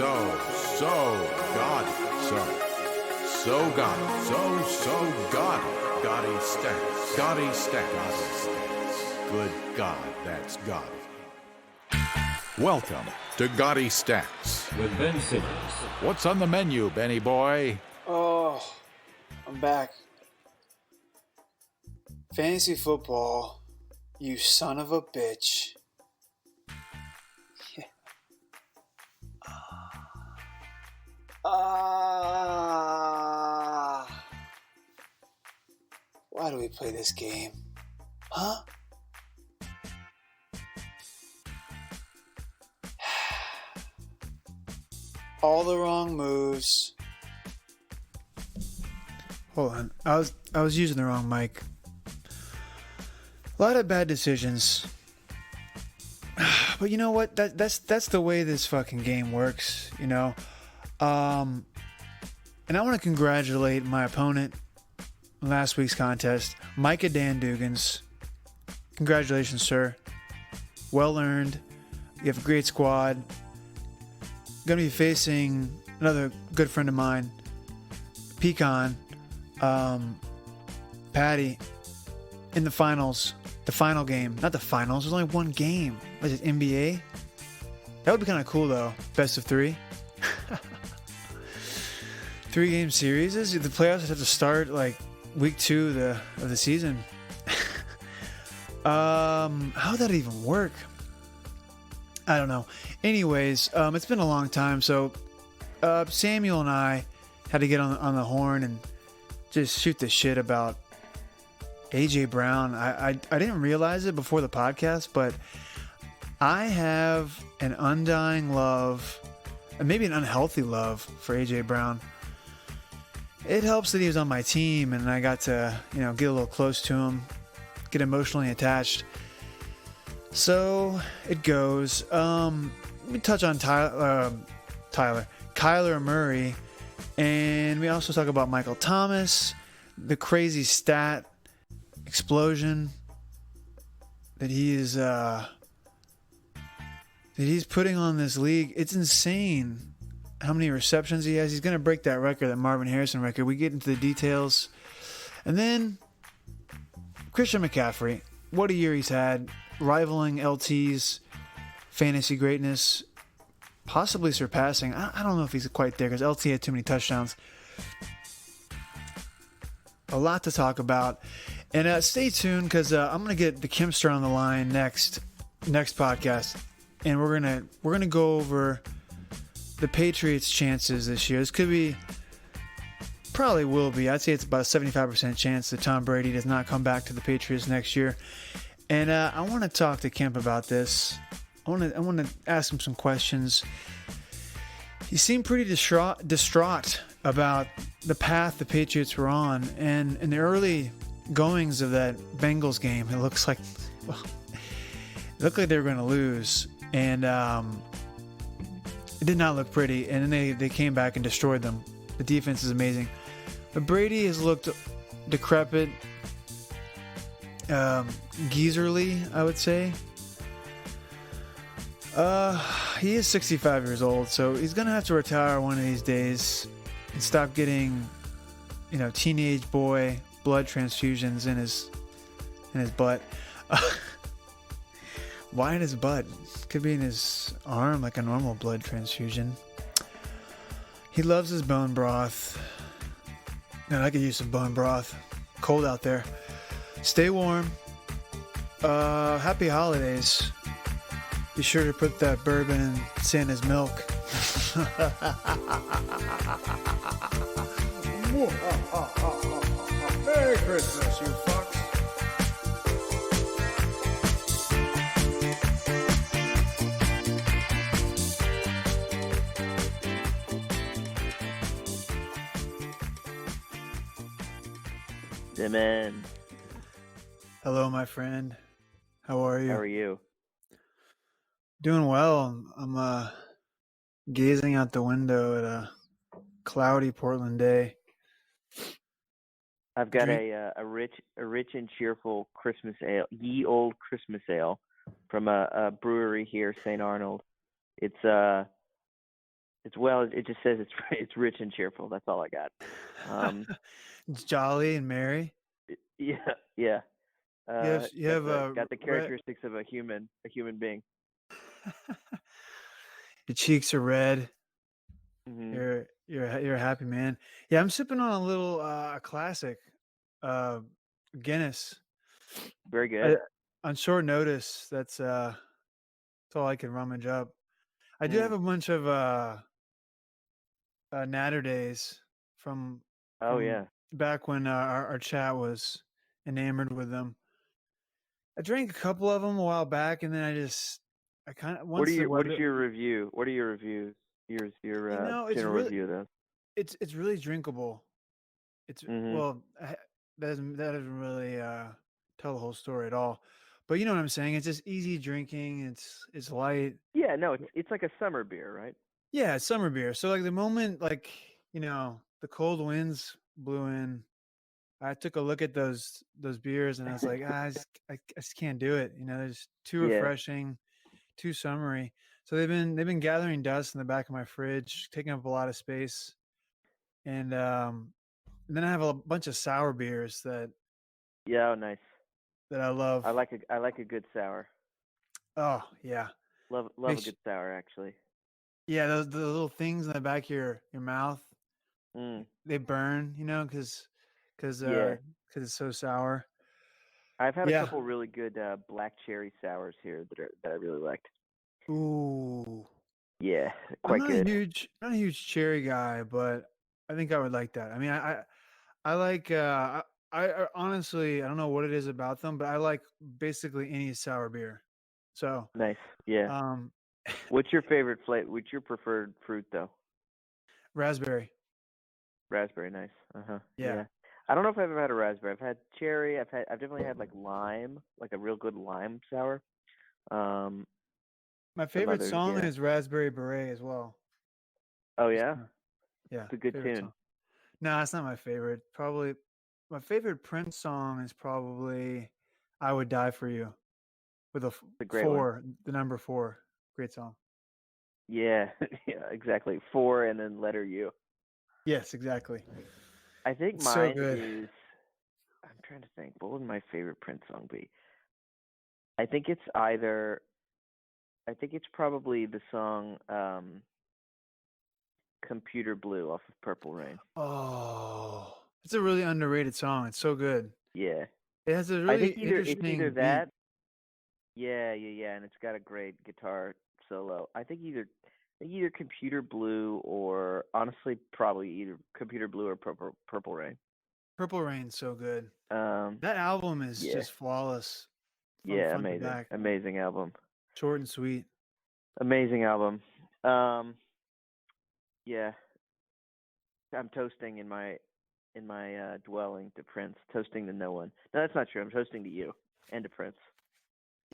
gaudy. So gaudy. So gaudy. Gaudy stats. Gaudy stats. Good God, that's gaudy. Welcome to Gaudy Stats with Ben Simmons. What's on the menu, Benny boy? Oh, I'm back. Fantasy football, you son of a bitch. Yeah. Why do we play this game? Huh? All the wrong moves. Hold on. I was using the wrong mic. A lot of bad decisions. But you know what? That's the way this fucking game works, you know. And I want to congratulate my opponent in last week's contest, Micah Dan Dugans. Congratulations, sir. Well earned. You have a great squad. Going to be facing another good friend of mine, Pecan, Patty, in the finals. The final game. Not the finals. There's only one game. What is it, NBA? That would be kind of cool, though. Best of three. 3-game series. The playoffs have to start like week 2 of the season. How would that even work? I don't know. Anyways, it's been a long time, so Samuel and I had to get on the horn and just shoot the shit about AJ Brown. I didn't realize it before the podcast, but I have an undying love, and maybe an unhealthy love, for AJ Brown. It helps that he was on my team, and I got to, get a little close to him, get emotionally attached. So it goes. Let me touch on Kyler Murray, and we also talk about Michael Thomas, the crazy stat explosion that he's putting on this league. It's insane how many receptions he has. He's going to break that record, that Marvin Harrison record. We get into the details, and then Christian McCaffrey. What a year he's had. Rivaling LT's fantasy greatness, possibly surpassing. I don't know if he's quite there because LT had too many touchdowns. A lot to talk about, and stay tuned because I'm gonna get the Kimster on the line next podcast, and we're gonna go over the Patriots' chances this year. This could be, probably will be. I'd say it's about a 75% chance that Tom Brady does not come back to the Patriots next year. And I want to talk to Kemp about this. I want to ask him some questions. He seemed pretty distraught about the path the Patriots were on, and in the early goings of that Bengals game, it looked like they were going to lose, and it did not look pretty. And then they came back and destroyed them. The defense is amazing, but Brady has looked decrepit. Geezerly, I would say. He is 65 years old, so he's gonna have to retire one of these days and stop getting, teenage boy blood transfusions in his butt. Why in his butt? Could be in his arm, like a normal blood transfusion. He loves his bone broth. Man, I could use some bone broth. Cold out there. Stay warm. Happy holidays. Be sure to put that bourbon in Santa's milk. Merry Christmas, you fucks. Simmons. Hello, my friend. How are you? How are you? Doing well. I'm gazing out the window at a cloudy Portland day. I've got a rich and cheerful Christmas ale, ye old Christmas ale, from a brewery here, St. Arnold. It's It's well. It just says it's it's rich and cheerful. That's all I got. Um, It's jolly and merry. yeah, yeah. You Got have the red. characteristics of a human being. Your cheeks are red. Hmm. You're a happy man. Yeah, I'm sipping on a little classic, uh, Guinness. Very I, good. on short notice, that's all I can rummage up. I do have Mm. a bunch of natter days from Oh from yeah. back when our chat was enamored with them. I drank a couple of them a while back, and then I kind of once the What is weather, your review? What are your reviews? Your it's general really review of those. it's really drinkable. It's Hmm. well, that doesn't really tell the whole story at all. But you know what I'm saying? It's just easy drinking. It's light. Yeah, no, it's like a summer beer, right? Yeah, it's summer beer. So like the moment the cold winds blew in, I took a look at those beers and I was like, I just can't do it. They're just too Yeah, refreshing, too summery. So they've been gathering dust in the back of my fridge, taking up a lot of space. And then I have a bunch of sour beers yeah, oh, nice. that I love. I like a good sour. Oh yeah, Love a makes good sour, actually. yeah those the little things in the back of your mouth, Mm. they burn, because Yeah, it's so sour. I've had a Yeah. couple really good black cherry sours here that I really liked. Ooh. Yeah, I'm quite good. not a huge cherry guy, but I think I would like that. I mean, I like I honestly I don't know what it is about them, but I like basically any sour beer. So, Nice. Yeah. um, What's your favorite flavor? What's your preferred fruit though? raspberry. Raspberry. Nice. Uh huh. Yeah. Yeah. I don't know if I've ever had a raspberry. I've had cherry. I've definitely had like lime, like a real good lime sour. Um, My some favorite others. song Yeah. is Raspberry Beret as well. Oh Just yeah. yeah, It's a good favorite tune. song. No, that's not my favorite. Probably my favorite Prince song is probably "I Would Die for You" with a It's a great one. four, the number four. Great song. Yeah. Yeah. Exactly. Four and then letter U. Yes, exactly. I think It's so mine good. is. I'm trying to think. What would my favorite Prince song be? I think it's either. I think it's probably the song "Computer Blue" off of Purple Rain. Oh, it's a really underrated song. It's so good. Yeah. It has a I really think it's either interesting beat. that. Yeah, yeah, yeah, and it's got a great guitar solo. I think either Computer Blue or honestly probably either Computer Blue or Purple Rain. Purple Rain's so good. Um, That album is yeah, just flawless from yeah, front to amazing, back. amazing album, Short and sweet. amazing album. Um, yeah, I'm toasting in my dwelling to Prince, toasting to no one. No, that's not true. I'm toasting to you and to Prince.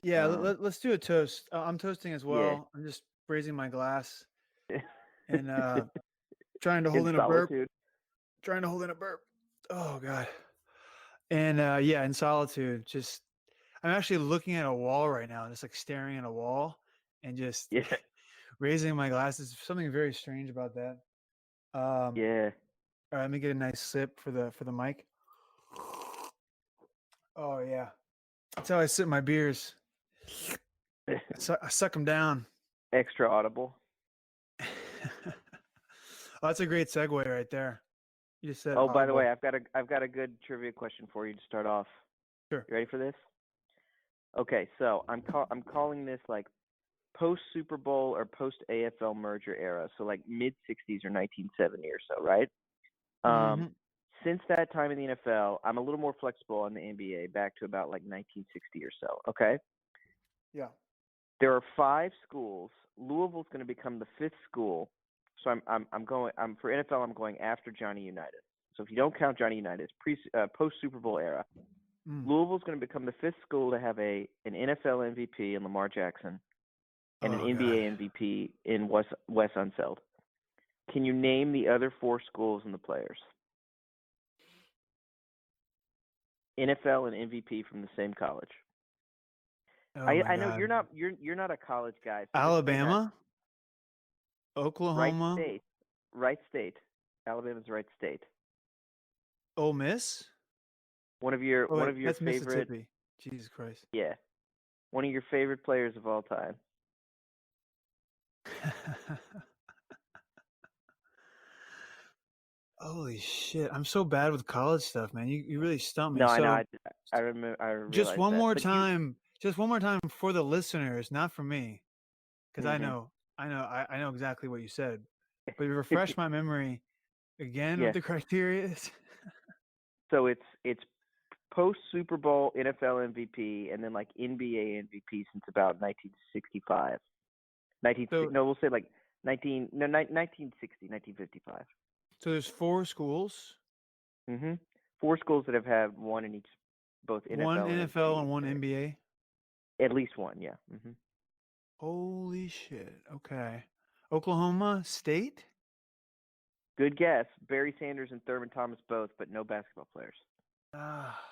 Yeah, Um, let's do a toast. I'm toasting as yeah, well. I'm just raising my glass and trying to hold in in a burp. solitude. Trying to hold in a burp. Oh god. And yeah, in solitude, just I'm actually looking at a wall right now, just like staring at a wall and just Yeah, raising my glasses. Something very strange about that. yeah. All right, let me get a nice sip for the mic. Oh yeah, that's how I sip my beers. I suck them down. Extra audible. Oh, that's a great segue right there. You just said Oh, by the way, audible. I've got a good trivia question for you to start off. Sure. You ready for this? Okay, so I'm calling this like post Super Bowl or post AFL merger era, so like mid '60s or 1970 or so, right? Um, Hmm. since that time in the NFL, I'm a little more flexible on the NBA, back to about like 1960 or so. Okay, Yeah. there are five schools. Louisville's going to become the fifth school. So I'm going. I'm for NFL. I'm going after Johnny Unitas. So if you don't count Johnny Unitas, post Super Bowl era, Mm. Louisville's going to become the fifth school to have an NFL MVP in Lamar Jackson and an Oh NBA god. MVP in Wes Unseld. Can you name the other four schools and the players? NFL and MVP from the same college. Oh my I know god. you're not a college guy, so this may not. Alabama. Right Oklahoma, state. Right state. Alabama's right state. Ole Miss. One of your Oh one wait, of your that's favorite Mississippi. Jesus Christ. yeah. One of your favorite players of all time. Holy shit! I'm so bad with college stuff, man. You really stumped me. No, I know. So I remember. I just realized one that. more But you. time, just one more time for the listeners, not for me, because Mhm. I know exactly what you said. But refresh my memory again with Yeah. the criteria. So it's post Super Bowl NFL MVP and then like NBA MVP since about 1965. 19 So no, we'll say like 1960, 1955. so there's four schools, Mhm. Four schools that have had one in each, both one NFL and NFL NBA. and one NBA. At least one, yeah. Mhm. Holy shit. Okay. Oklahoma State? Good guess. Barry Sanders and Thurman Thomas both, but no basketball players. Ah.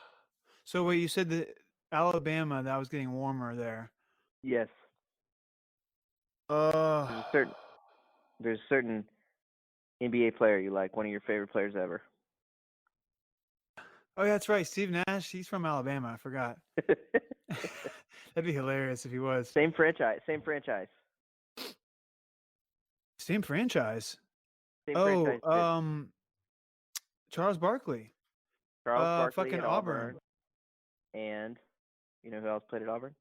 So wait, you said that Alabama, that was getting warmer there. Yes. Uh There's a certain there's a certain NBA player you like, one of your favorite players ever. Oh, yeah, that's right. Steve Nash, he's from Alabama. I forgot. That'd be hilarious if he was. Same franchise. Same franchise. Same franchise. Same Oh, franchise that Charles Barkley. Charles Barkley Fucking at Auburn. Auburn, and you know who else played at Auburn?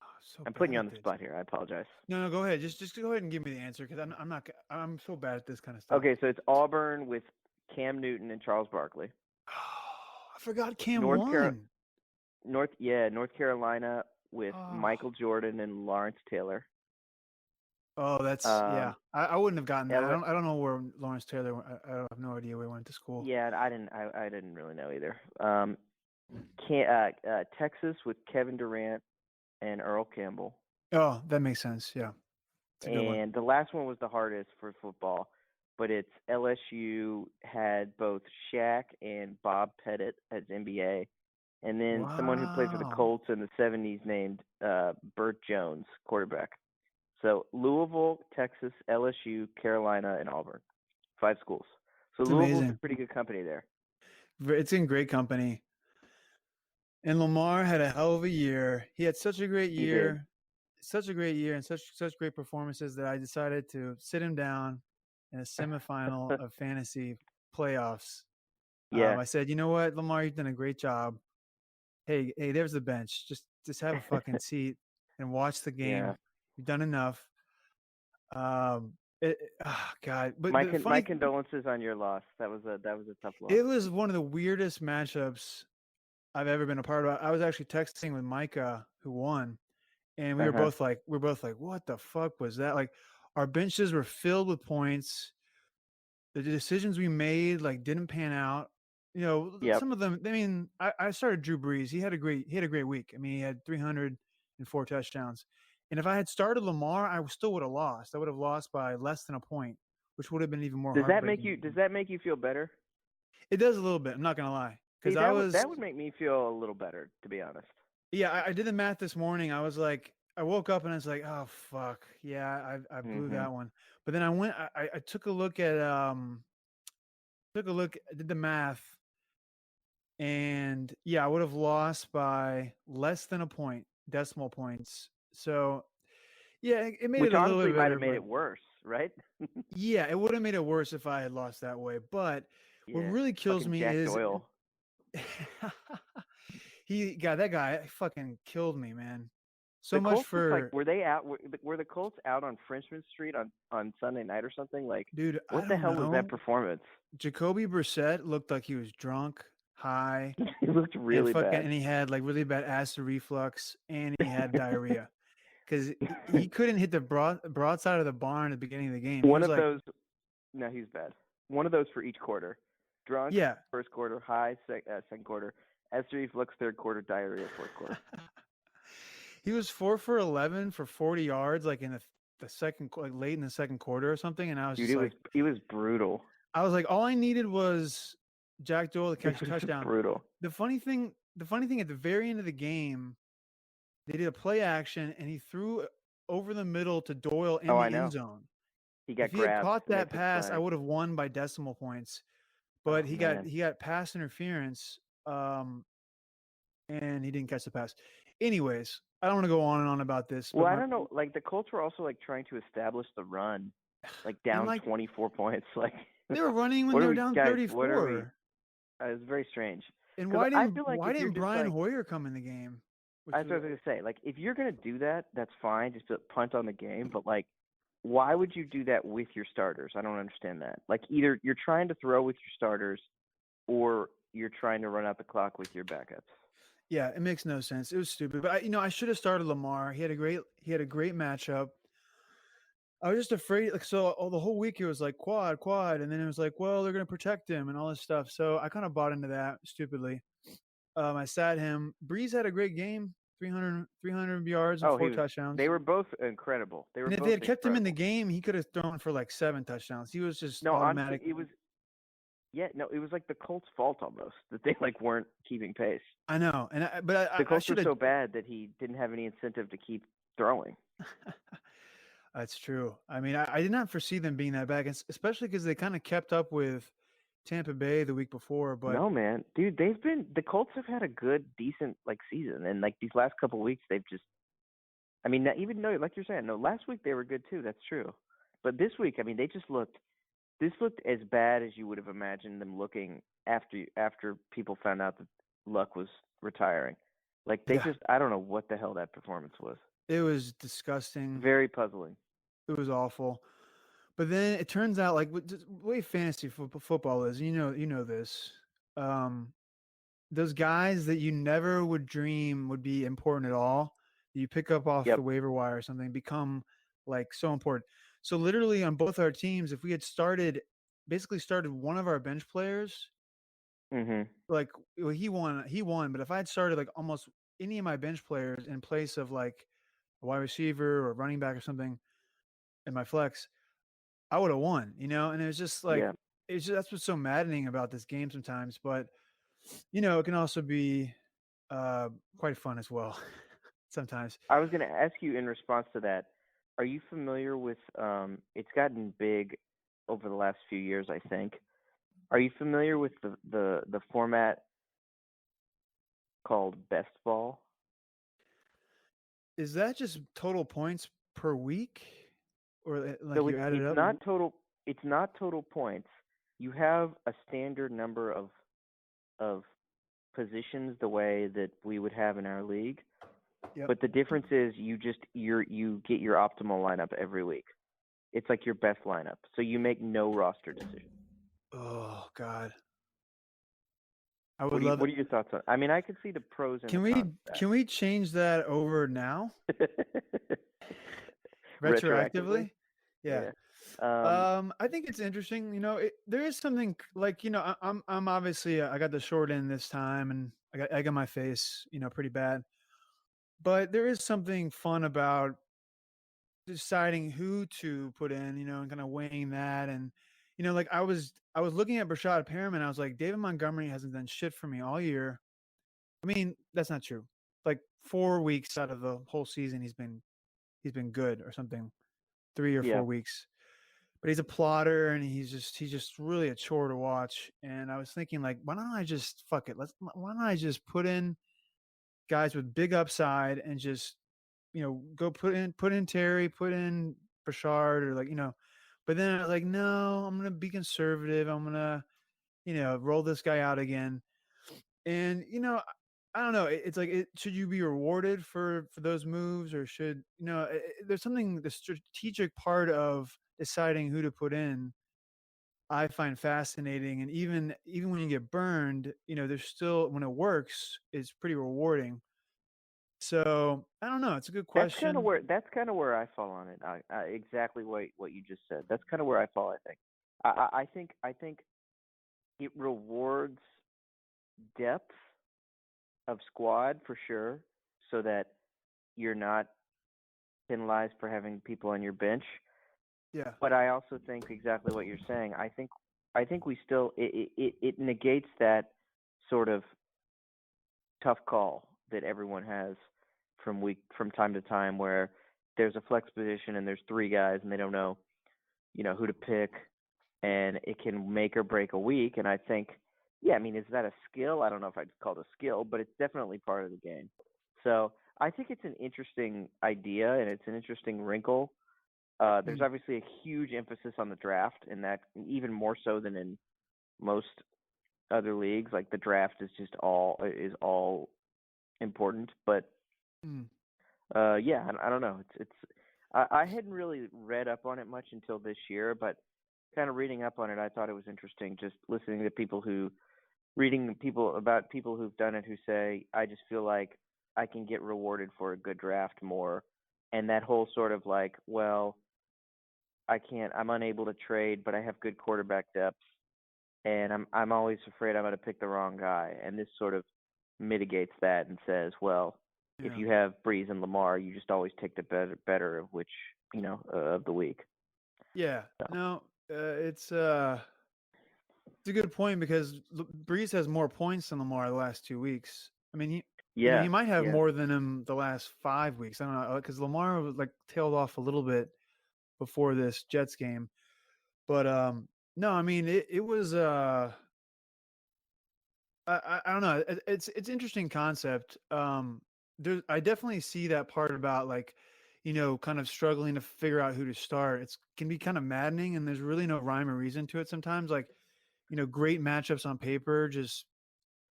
Oh, so I'm bad putting you on at the this. spot here. I apologize. No, go ahead. Just go ahead and give me the answer because I'm not. I'm so bad at this kind of stuff. Okay, so it's Auburn with Cam Newton and Charles Barkley. Oh, I forgot Cam North Car- won. North Carolina with Oh. Michael Jordan and Lawrence Taylor. Oh, that's yeah. I wouldn't have gotten that. L- I don't know where Lawrence Taylor. I have no idea where he went to school. yeah, I didn't really know either. Texas with Kevin Durant and Earl Campbell. Oh, that makes sense. Yeah, it's a good one. And the last one was the hardest for football, but it's LSU had both Shaq and Bob Pettit as NBA, and then someone who played for the Wow. Colts in the '70s named Burt Jones, quarterback. So Louisville, Texas, LSU, Carolina, and Auburn, 5 schools. So It's Louisville's amazing. a pretty good company there. It's in great company. And Lamar had a hell of a year. He had such a great He did. year, and such great performances that I decided to sit him down in a semifinal of fantasy playoffs. Yeah. I said, you know what, Lamar, you've done a great job. Hey, there's the bench. Just have a fucking seat and watch the game. Yeah. You've done enough. Oh God, but My condolences on your loss. That was a tough loss. it was one of the weirdest matchups I've ever been a part of. I was actually texting with Micah, who won, and we were both like, what the fuck was that? Like, our benches were filled with points. The decisions we made like didn't pan out. You know, Yep. some of them. I mean, I started Drew Brees. He had a great week. I mean, he had 304 touchdowns. And if I had started Lamar, I still would have lost. I would have lost by less than a point, which would have been even more. Does that make you feel better? It does a little bit. I'm not gonna lie, because that would make me feel a little better, to be honest. Yeah, I did the math this morning. I was like, I woke up and I was like, oh fuck, yeah, I blew that one. But then I took a look at I did the math, and yeah, I would have lost by less than a point, decimal points. So yeah, it made Which it a little honestly bit better. Might have made it worse, right? Yeah, it would have made it worse if I had lost that way. But what really kills me Jack is Doyle. that guy fucking killed me, man. So the much Colts for like, were they out? Were the Colts out on Frenchman Street on Sunday night or something? Like, dude, what the hell was that performance? Jacoby Brissett looked like he was drunk, high. He looked really bad, and he had like really bad acid reflux, and he had diarrhea because he couldn't hit the broadside of the barn at the beginning of the game. One of those. No, he's bad. One of those for each quarter. Drunk, yeah, first quarter, high, second quarter, acid reflux, third quarter, diarrhea, fourth quarter. He was 4 for 11 for 40 yards, like in the second, like late in the second quarter or something. And I was he was brutal. I was like, all I needed was Jack Doyle to catch a touchdown. Brutal. The funny thing at the very end of the game, they did a play action and he threw over the middle to Doyle in the end zone. He got If he had grabbed caught and they that took pass, I flags. would have won by decimal points. Oh But man. he got pass interference, and he didn't catch the pass. Anyways, I don't want to go on and on about this, Well, but I my don't know. Like the Colts were also like trying to establish the run, like and down like 24 points. Like, they were running when what they are were we, down guys? What are we? 34. It was very strange. And Because I feel like why if you're didn't just Brian like, Hoyer come in the game? Which that's what I was was gonna say. Like, if you're gonna do that, that's fine. Just to punt on the game. But like, why would you do that with your starters? I don't understand that. Like, either you're trying to throw with your starters, or you're trying to run out the clock with your backups. yeah, it makes no sense. It was stupid. But I should have started Lamar. He had a great matchup. I was just afraid. Like, so the whole week it was like quad, and then it was like, well, they're gonna protect him and all this stuff. So I kind of bought into that stupidly. I sat him. Breeze had a great game, 300 yards and Oh, four he was. They touchdowns. were both incredible. They were And if they both had kept him in the incredible. game, he could have thrown for like 7 touchdowns. He was just No, honestly, automatic. it was. Yeah, no, it was like the Colts' fault almost that they like weren't keeping pace. I know, and but The I Colts were should have. so bad that he didn't have any incentive to keep throwing. That's true. I mean, I did not foresee them being that bad, especially because they kind of kept up with Tampa Bay the week before. But No, man, dude, the Colts have had a good, decent like season, and like these last couple weeks, they've just. I mean, even though, like you're saying, no, last week they were good too. That's true, but this week, I mean, they just looked. This looked as bad as you would have imagined them looking after people found out that Luck was retiring. Like they yeah, just, I don't know what the hell that performance was. it was disgusting. Very puzzling. It was awful. But then it turns out, like the way fantasy football is, you know this. Um, those guys that you never would dream would be important at all, that you pick up off the Yep. waiver wire or something, become like so important. So literally on both our teams, if we had basically started one of our bench players, Mhm. like well, he won. But if I had started like almost any of my bench players in place of like a wide receiver or running back or something in my flex, I would have won, and it was just like Yeah. that's what's so maddening about this game sometimes. But it can also be quite fun as well sometimes. I was going to ask you in response to that. Are you familiar with? It's gotten big over the last few years, I think. Are you familiar with the format called best ball? Is that just total points per week, or like So you add it it's up? not total. It's not total points. You have a standard number of positions the way that we would have in our league. Yep. But the difference is you get your optimal lineup every week. It's like your best lineup. So you make no roster decision. Oh God, I would love What it. are your thoughts on? I mean, I can see the pros and Can the cons can we change that over now of that. Retroactively? retroactively? Yeah. Yeah. I think it's interesting. There is something like I'm obviously I got the short end this time, and I got my face pretty bad. But there is something fun about deciding who to put in, and kind of weighing that. And, like I was looking at Brashad Perriman. I was like, David Montgomery hasn't done shit for me all year. I mean, that's not true. Like 4 weeks out of the whole season, he's been good or something, 3 or Yeah. 4 weeks. But he's a plotter, and he's just really a chore to watch. And I was thinking, like, why don't I just fuck it? Why don't I just put in guys with big upside and just go put in Terry, put in Bashard, or like. But then I was like, no, I'm gonna be conservative. I'm gonna roll this guy out again. And I don't know. It's like, should you be rewarded for those moves, or should there's something, the strategic part of deciding who to put in, I find fascinating. And even when you get burned, there's still, when it works, it's pretty rewarding. So I don't know. It's a good question. That's kind of where I fall on it. Exactly what you just said. That's kind of where I fall. I think. I think it rewards depth of squad for sure, so that you're not penalized for having people on your bench. Yeah. But I also think exactly what you're saying. I think we still it negates that sort of tough call that everyone has from time to time, where there's a flex position and there's three guys and they don't know who to pick, and it can make or break a week. And I think, yeah, I mean, is that a skill? I don't know if I'd call it a skill, but it's definitely part of the game. So I think it's an interesting idea and it's an interesting wrinkle. There's Mm, obviously a huge emphasis on the draft, and that even more so than in most other leagues. Like the draft is all important, but mm. yeah, I don't know. I hadn't really read up on it much until this year, but kind of reading up on it, I thought it was interesting. Just listening to reading people about people who've done it, who say, I just feel like I can get rewarded for a good draft more, and that whole sort of like, well, I'm unable to trade, but I have good quarterback depth, and I'm always afraid I'm going to pick the wrong guy, and this sort of mitigates that and says, well, if Yeah. you have Breeze and Lamar, you just always take the better of which of the week. Yeah. So No, it's a good point because Breeze has more points than Lamar the last 2 weeks. I mean, he yeah, might have yeah, more than him the last 5 weeks. I don't know because Lamar was like tailed off a little bit before this Jets game, but no, I mean it was I don't know. It's interesting concept. I definitely see that part about like, kind of struggling to figure out who to start. It's can be kind of maddening, and there's really no rhyme or reason to it sometimes. Like, great matchups on paper just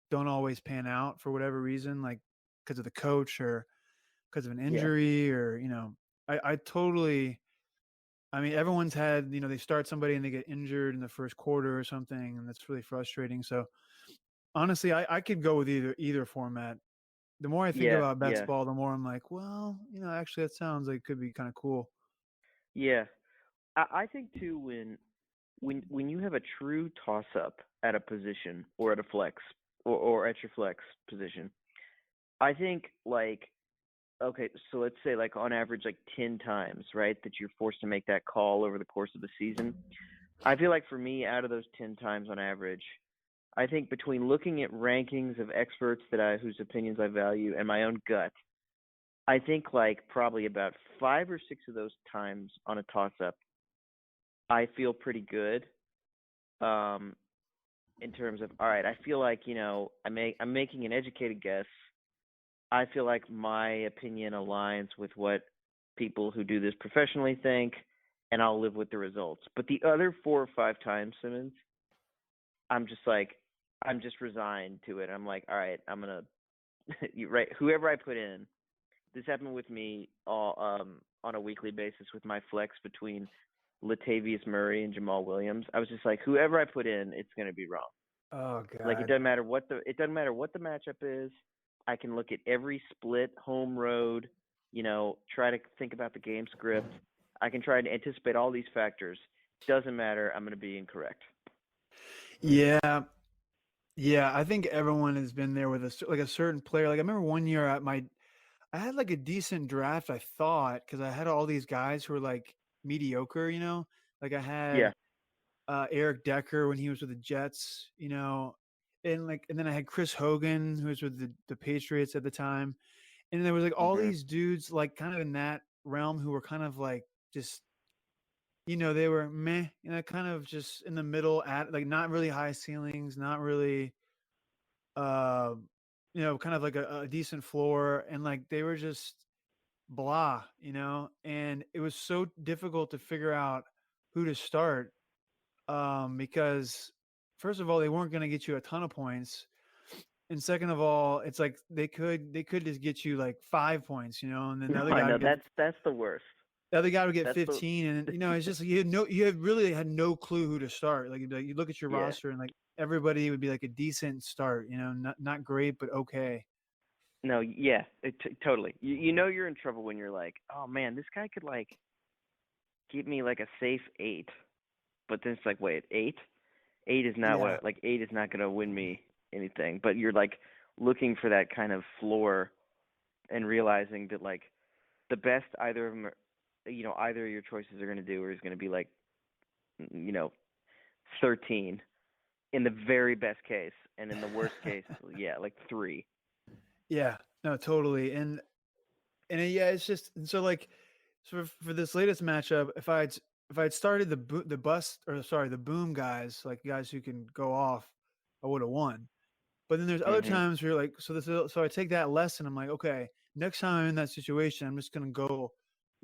don't always pan out for whatever reason, like because of the coach or because of an yeah, injury or I totally. I mean, everyone's had they start somebody and they get injured in the first quarter or something, and that's really frustrating. So honestly, I could go with either format. The more I think yeah, about best yeah, ball, the more I'm like, well, actually that sounds like it could be kind of cool. yeah. I think too, when you have a true toss up at a position or at a flex, or at your flex position, I think like, okay, so let's say like on average like 10 times, right, that you're forced to make that call over the course of the season. I feel like for me, out of those 10 times on average, I think between looking at rankings of experts whose opinions I value and my own gut, I think like probably about 5 or 6 of those times on a toss up, I feel pretty good. Um, in terms of, all right, I feel like I'm making an educated guess. I feel like my opinion aligns with what people who do this professionally think, and I'll live with the results. But the other 4 or 5 times, Simmons, I'm just like, I'm just resigned to it. I'm like, all right, I'm gonna you right, whoever I put in. This happened with me all on a weekly basis with my flex between Latavius Murray and Jamal Williams. I was just like, whoever I put in, it's gonna be wrong. Oh Like God. it doesn't matter what the matchup is. I can look at every split, home road, try to think about the game script. I can try to anticipate all these factors. Doesn't matter. I'm going to be incorrect. Yeah, yeah. I think everyone has been there with like a certain player. Like I remember one year I had like a decent draft. I thought because I had all these guys who were like mediocre. Like I Yeah. had Eric Decker when he was with the Jets. And then I had Chris Hogan who was with the Patriots at the time. And there was like all Mhm. these dudes like kind of in that realm who were kind of like just they were meh, kind of just in the middle at like not really high ceilings, not really uh kind of like a decent floor, and like they were just blah, and it was so difficult to figure out who to start because first of all they weren't going to get you a ton of points, and second of all it's like they could just get you like 5 points, and then No, I know that's the worst. the other guy would get That's the 15, and it's just like you had no clue who to start. Like you look at your yeah. roster and like everybody would be like a decent start, not great but okay. No, yeah, totally. You know you're in trouble when you're like, oh man, this guy could like give me like a safe 8, but then it's like, wait, 8? 8 is not Yeah, what like 8 is not going to win me anything. But you're like looking for that kind of floor and realizing that like the best either of them are, either of your choices are going to do or is going to be like, you know 13 in the very best case, and in the worst case, yeah, like 3. yeah, no, totally, and yeah, it's just so like for this latest matchup, if I had if I'd started the boom guys, like guys who can go off, I would have won. But then there's other Mhm. times where you're like, so I take that lesson. I'm like, okay, next time I'm in that situation, I'm just gonna go,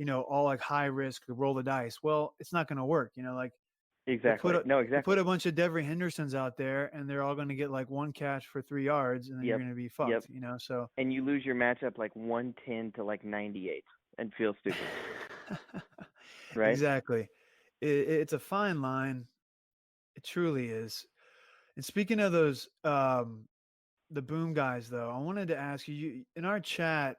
all like high risk, roll the dice. Well, it's not gonna work. Like you put Exactly. a No, you put exactly. a bunch of Devery Hendersons out there, and they're all gonna get like one catch for 3 yards, and then you're Yep. gonna be Yep. fucked. So And you lose your matchup like 110 to like 98 and feel stupid, right? exactly, it's a fine line. It truly is. And speaking of those, the boom guys, though, I wanted to ask you, in our chat.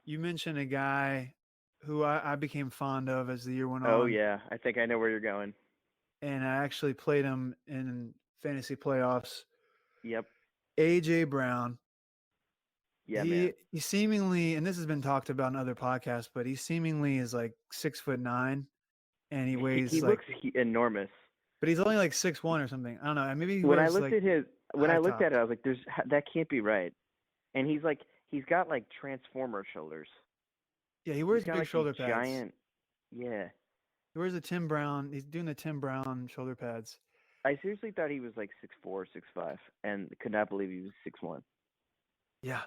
You mentioned a guy who I became fond of as the year went Oh on, yeah, I think I know where you're going. and I actually played him in fantasy playoffs. Yep. AJ Brown. Yeah, man. He seemingly, and this has been talked about in other podcasts, but he seemingly is like 6'9", and he He weighs like, looks enormous. but he's only like 6'1" or something. I don't know. Maybe he When I wears looked like at his when I high looked at tops. it, I was like, that can't be right. And he's got like transformer shoulders. Yeah, he He's wears got big like these shoulder pads. giant. Yeah. He wears the Tim Brown. He's doing the Tim Brown shoulder pads. I seriously thought he was like 6'4", 6'5", and could not believe he was 6'1". Yeah,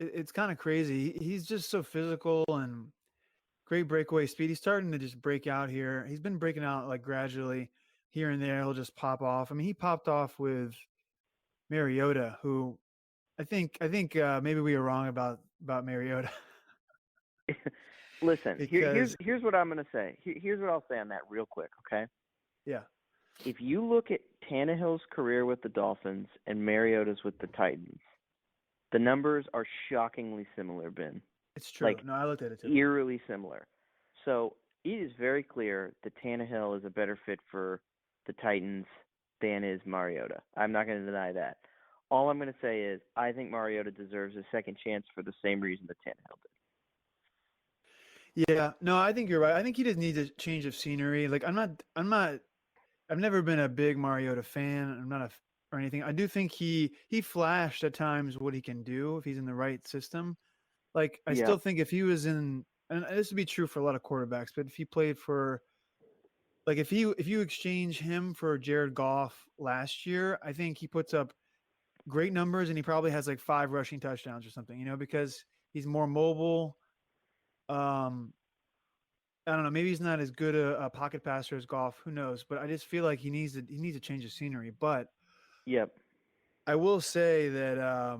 it's kind of crazy. He's just so physical and great breakaway speed. He's starting to just break out here. He's been breaking out like gradually here and there. He'll just pop off. I mean, he popped off with Mariota, who I think maybe we were wrong about Mariota Listen, because here's what I'm gonna say. Here's what I'll say on that real quick, okay? yeah, If you look at Tannehill's career with the Dolphins and Mariota's with the Titans, the numbers are shockingly similar, Ben. it's true. Like No, I looked at it too. eerily similar. So it is very clear that Tannehill is a better fit for the Titans than is Mariota. I'm not going to deny that. All I'm going to say is I think Mariota deserves a second chance for the same reason that Tannehill Yeah, no, I think you're right. I think he just needs a change of scenery. Like I've never been a big Mariota fan. I'm not or anything. I do think he flashed at times what he can do if he's in the right system. Like I did. still Yep. think if he was in, and this would be true for a lot of quarterbacks, but if he played for, like if you exchange him for Jared Goff last year, I think he puts up great numbers and he probably has like 5 rushing touchdowns or something, because he's more mobile. Um, I don't know. Maybe he's not as good a pocket passer as Goff. Who knows? But I just feel like he needs to change the scenery. But Yep. I will say that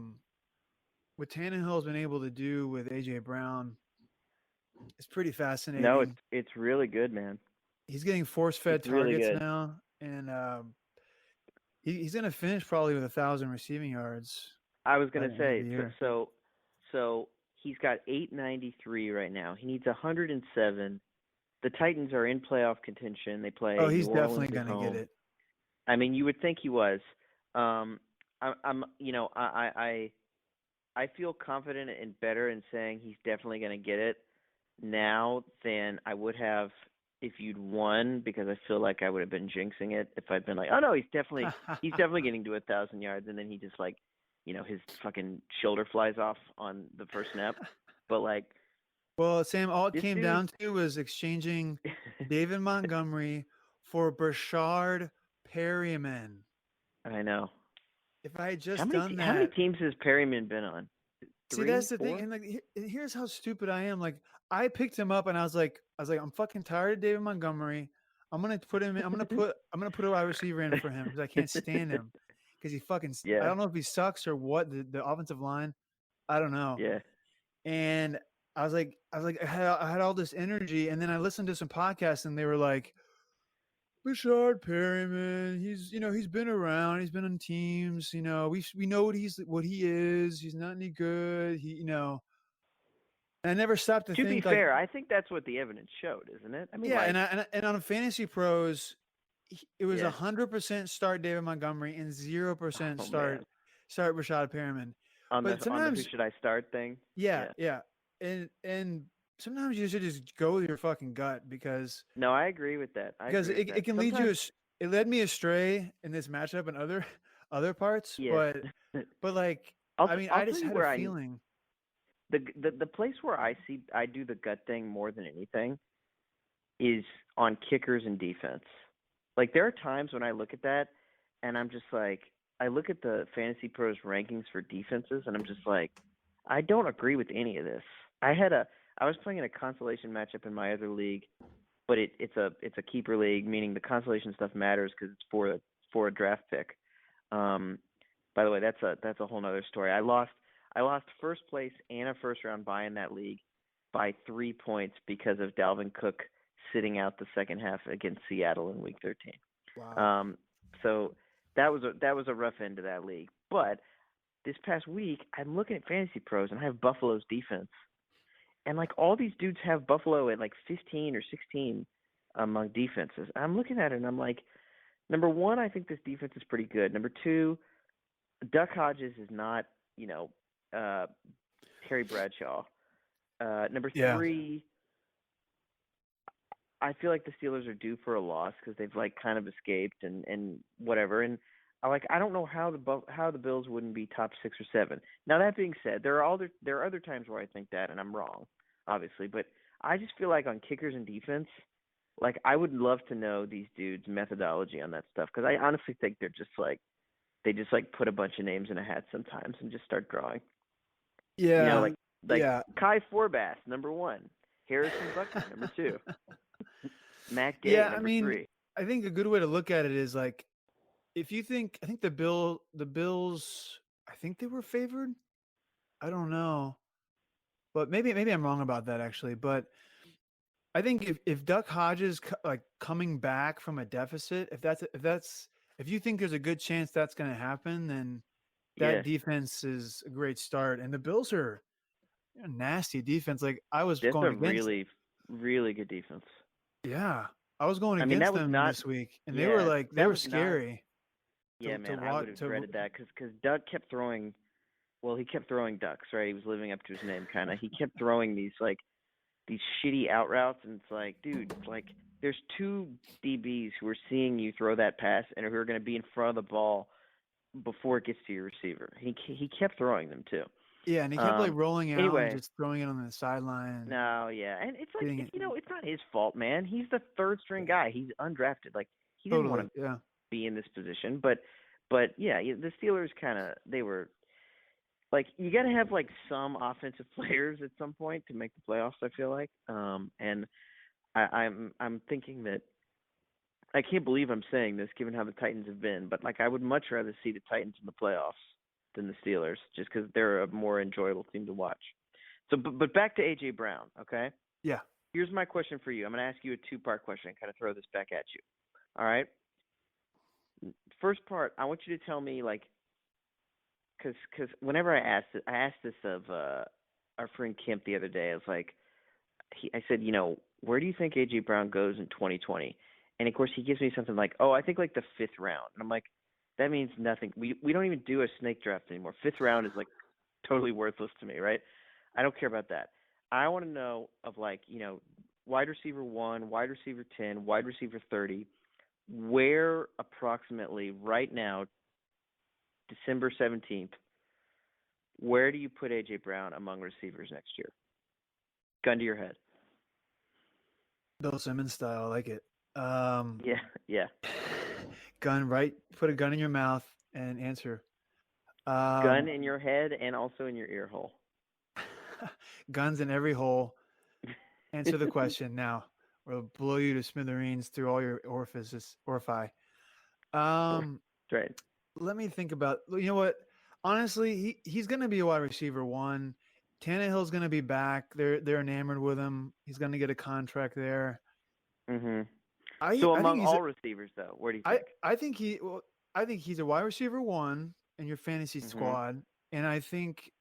what Tannehill's been able to do with AJ Brown is pretty No, fascinating. it's really good, man. He's getting force fed It's really targets good. now, and he's going to finish probably with 1,000 receiving yards I was by gonna the end of say the year. so he's got 893 right now. He needs 107. The Titans are in playoff contention. They Oh, play he's New definitely Orleans at going to get home. it. I mean, you would think he was. I'm you know, I feel confident and better in saying he's definitely going to get it now than I would have if you'd won, because I feel like I would have been jinxing it if I'd been like, oh no, he's definitely getting to 1,000 yards, and then he just like, his fucking shoulder flies off on the first snap. But like Well, Sam, all it this came dude, down to was exchanging David Montgomery for Brashard Perryman. I know. If I had How just many done how many that, teams has Perryman been on? see, 3, that's the thing. 4? And like, here's how stupid I am. Like, I picked him up, and I was like, I'm fucking tired of David Montgomery. I'm gonna put him in. I'm gonna put a wide receiver in for him because I can't stand him because he fucking. I Yeah, don't know if he sucks or what. The offensive line, I don't know. yeah. And I had all this energy, and then I listened to some podcasts, and they were like, Richard Perryman, he's been around, he's been on teams, we know what he is. He's not any good. And I never stopped to To be think like, fair, I think that's what the evidence showed, isn't it? I mean, yeah, like, and on Fantasy Pros, it was yeah. 100% start David Montgomery and 0% Oh start man, Rashad Perryman. on But the who sometimes, should I start thing? yeah, Yeah. yeah, and sometimes you should just go with your fucking gut because No, I agree with that. I because agree with it that. can lead you. Sometimes, It led me astray in this matchup and other parts, yeah. but like, I mean, I'll I tell just you had a where feeling. the place where I do the gut thing more than anything is on kickers and defense. Like there are times when I look at that and I'm just like I look at the Fantasy Pros rankings for defenses and I'm just like I don't agree with any of this. I was playing in a consolation matchup in my other league, but it's a keeper league, meaning the consolation stuff matters because it's for a draft pick. By the way, that's a whole nother story. I lost first place and a first round bye in that league by 3 points because of Dalvin Cook sitting out the second half against Seattle in Week 13. Wow. So that was a rough end to that league. But this past week, I'm looking at Fantasy Pros and I have Buffalo's defense, and like all these dudes have Buffalo at like 15 or 16 among defenses. I'm looking at it and I'm like, number one, I think this defense is pretty good. Number two, Duck Hodges is not, Terry Bradshaw. Number Yeah. three, I feel like the Steelers are due for a loss because they've like kind of escaped and whatever. And I don't know how the Bills wouldn't be top 6 or 7. Now that being said, there are other times where I think that, and I'm wrong, obviously. But I just feel like on kickers and defense, like I would love to know these dudes' methodology on that stuff because I honestly think they just put a bunch of names in a hat sometimes and just start drawing. Yeah. Like yeah. Kai Forbath, number 1, Harrison Buckner, number 2, Matt Gay, Yeah. number I mean, 3. I think a good way to look at it is like, if you think, I think the Bills, I think they were favored. I don't know, but maybe I'm wrong about that actually. But I think if Duck Hodges like coming back from a deficit, if you think there's a good chance that's going to happen, then Yeah, that defense is a great start. And the Bills are a nasty defense. Like I was that's a going against, really, really good defense. yeah, I was going I mean, that against was them not. this week, and they Yeah, they that were was not. scary Yeah, to man, I watch. would have dreaded that because Doug kept throwing. Well, he kept throwing ducks, right? He was living up to his name, kind of. He kept throwing these shitty out routes, and it's like, dude, like there's 2 DBs who are seeing you throw that pass and who are going to be in front of the ball before it gets to your receiver. He kept throwing them too. Yeah, and he kept like rolling out and Anyway, just throwing it on the sideline. no, yeah, and it's like Getting it it's not his fault, man. He's the third string guy. He's undrafted. Like he didn't want totally. to Yeah, be in this position, but yeah, the Steelers they were like you got to have like some offensive players at some point to make the playoffs. I feel like, and I'm thinking that I can't believe I'm saying this given how the Titans have been, but like I would much rather see the Titans in the playoffs than the Steelers, just because they're a more enjoyable team to watch. So, but back to AJ Brown, okay? yeah. Here's my question for you. I'm going to ask you a 2-part question and kind of throw this back at you. All right? First part, I want you to tell me, like, because whenever I asked this of our friend Kemp the other day. I was like, I said, where do you think AJ Brown goes in 2020? And of course, he gives me something like, oh, I think like the 5th round. And I'm like, that means nothing. We don't even do a snake draft anymore. 5th round is like totally worthless to me, right? I don't care about that. I want to know of like, wide receiver 1, wide receiver 10, wide receiver 30, where approximately right now, December 17th, where do you put AJ Brown among receivers next year? Gun to your head. Bill Simmons style, I like it. Yeah. Gun right, put a gun in your mouth and answer. Gun in your head and also in your ear hole. Guns in every hole. Answer the question now. We'll blow you to smithereens through all your orifi. Right. Let me think about. You know what? Honestly, he's going to be a wide receiver 1. Tannehill's going to be back. They're enamored with him. He's going to get a contract there. Mm-hmm. I among think all receivers, though, where do you think? I think he's a wide receiver 1 in your fantasy squad, and I think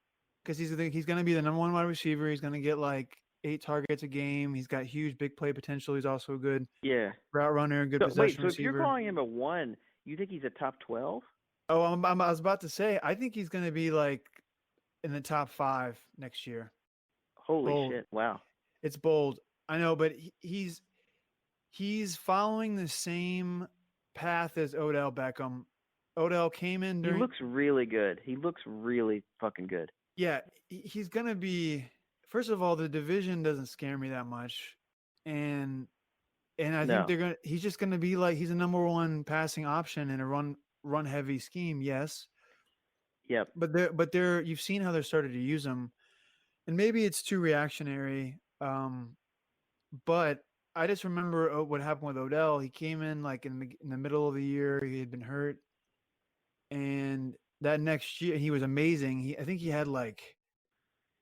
because he's going to be the number 1 wide receiver. He's going to get like 8 targets a game. He's got huge big play potential. He's also a good route runner, good possession receiver. So if you're calling him a 1, you think he's a top 12? Oh, I was about to say, I think he's going to be like in the top 5 next year. Holy shit! Wow, it's bold. I know, but he's following the same path as Odell Beckham. Odell came in during. He looks really good. He looks really fucking good. Yeah, he's going to be. First of all, the division doesn't scare me that much, and And I think No. he's just gonna be like he's a number one passing option in a run heavy scheme, yes. Yep. But you've seen how they're started to use him, and maybe it's too reactionary. But I just remember what happened with Odell. He came in like in the middle of the year. He had been hurt, and that next year he was amazing. I think he had like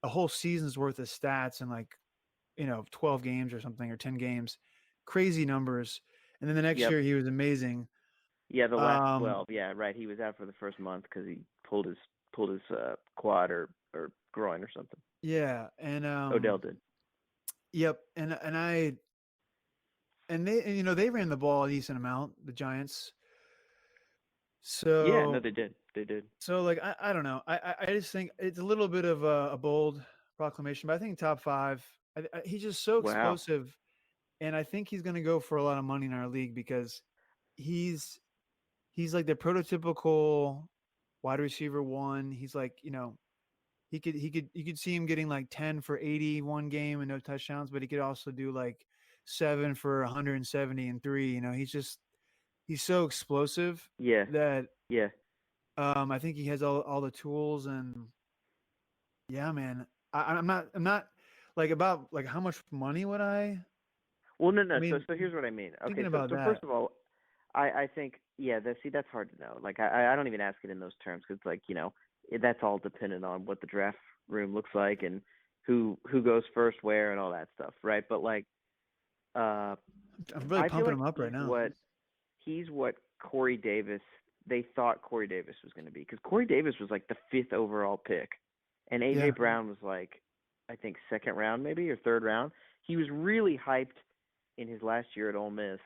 a whole season's worth of stats in like 12 games or something or 10 games, crazy numbers. And then the next Yep. year he was amazing. Yeah, the last Um, 12. Yeah, right. He was out for the first month because he pulled his quad or groin or something. yeah, and Odell did. yep, and they ran the ball a decent amount, the Giants. Yeah, no, So they did. They did. so like I don't know. I just think it's a little bit of a bold proclamation, but I think top five. He's just so Wow. explosive, and I think he's going to go for a lot of money in our league because he's he's like the prototypical wide receiver one. He's like you could see him getting like 10 for 80 one game and no touchdowns, but he could also do like 7 for 170 and 3. He's so explosive Yeah. that Yeah. I think he has all the tools. And yeah, man, I'm not like about like how much money would Well, no, I no. So mean, here's what I mean. thinking Okay, so about so first that. of all, I think that's hard to know. Like I don't even ask it in those terms because like that's all dependent on what the draft room looks like and who goes first where and all that stuff, right? But like uh I'm really I feel pumping like him up right now. he's what Corey Davis they thought Corey Davis was going to be because Corey Davis was like the fifth overall pick, and Yeah. AJ Brown was like I think second round maybe or third round. He was really hyped in his last year at Ole Miss,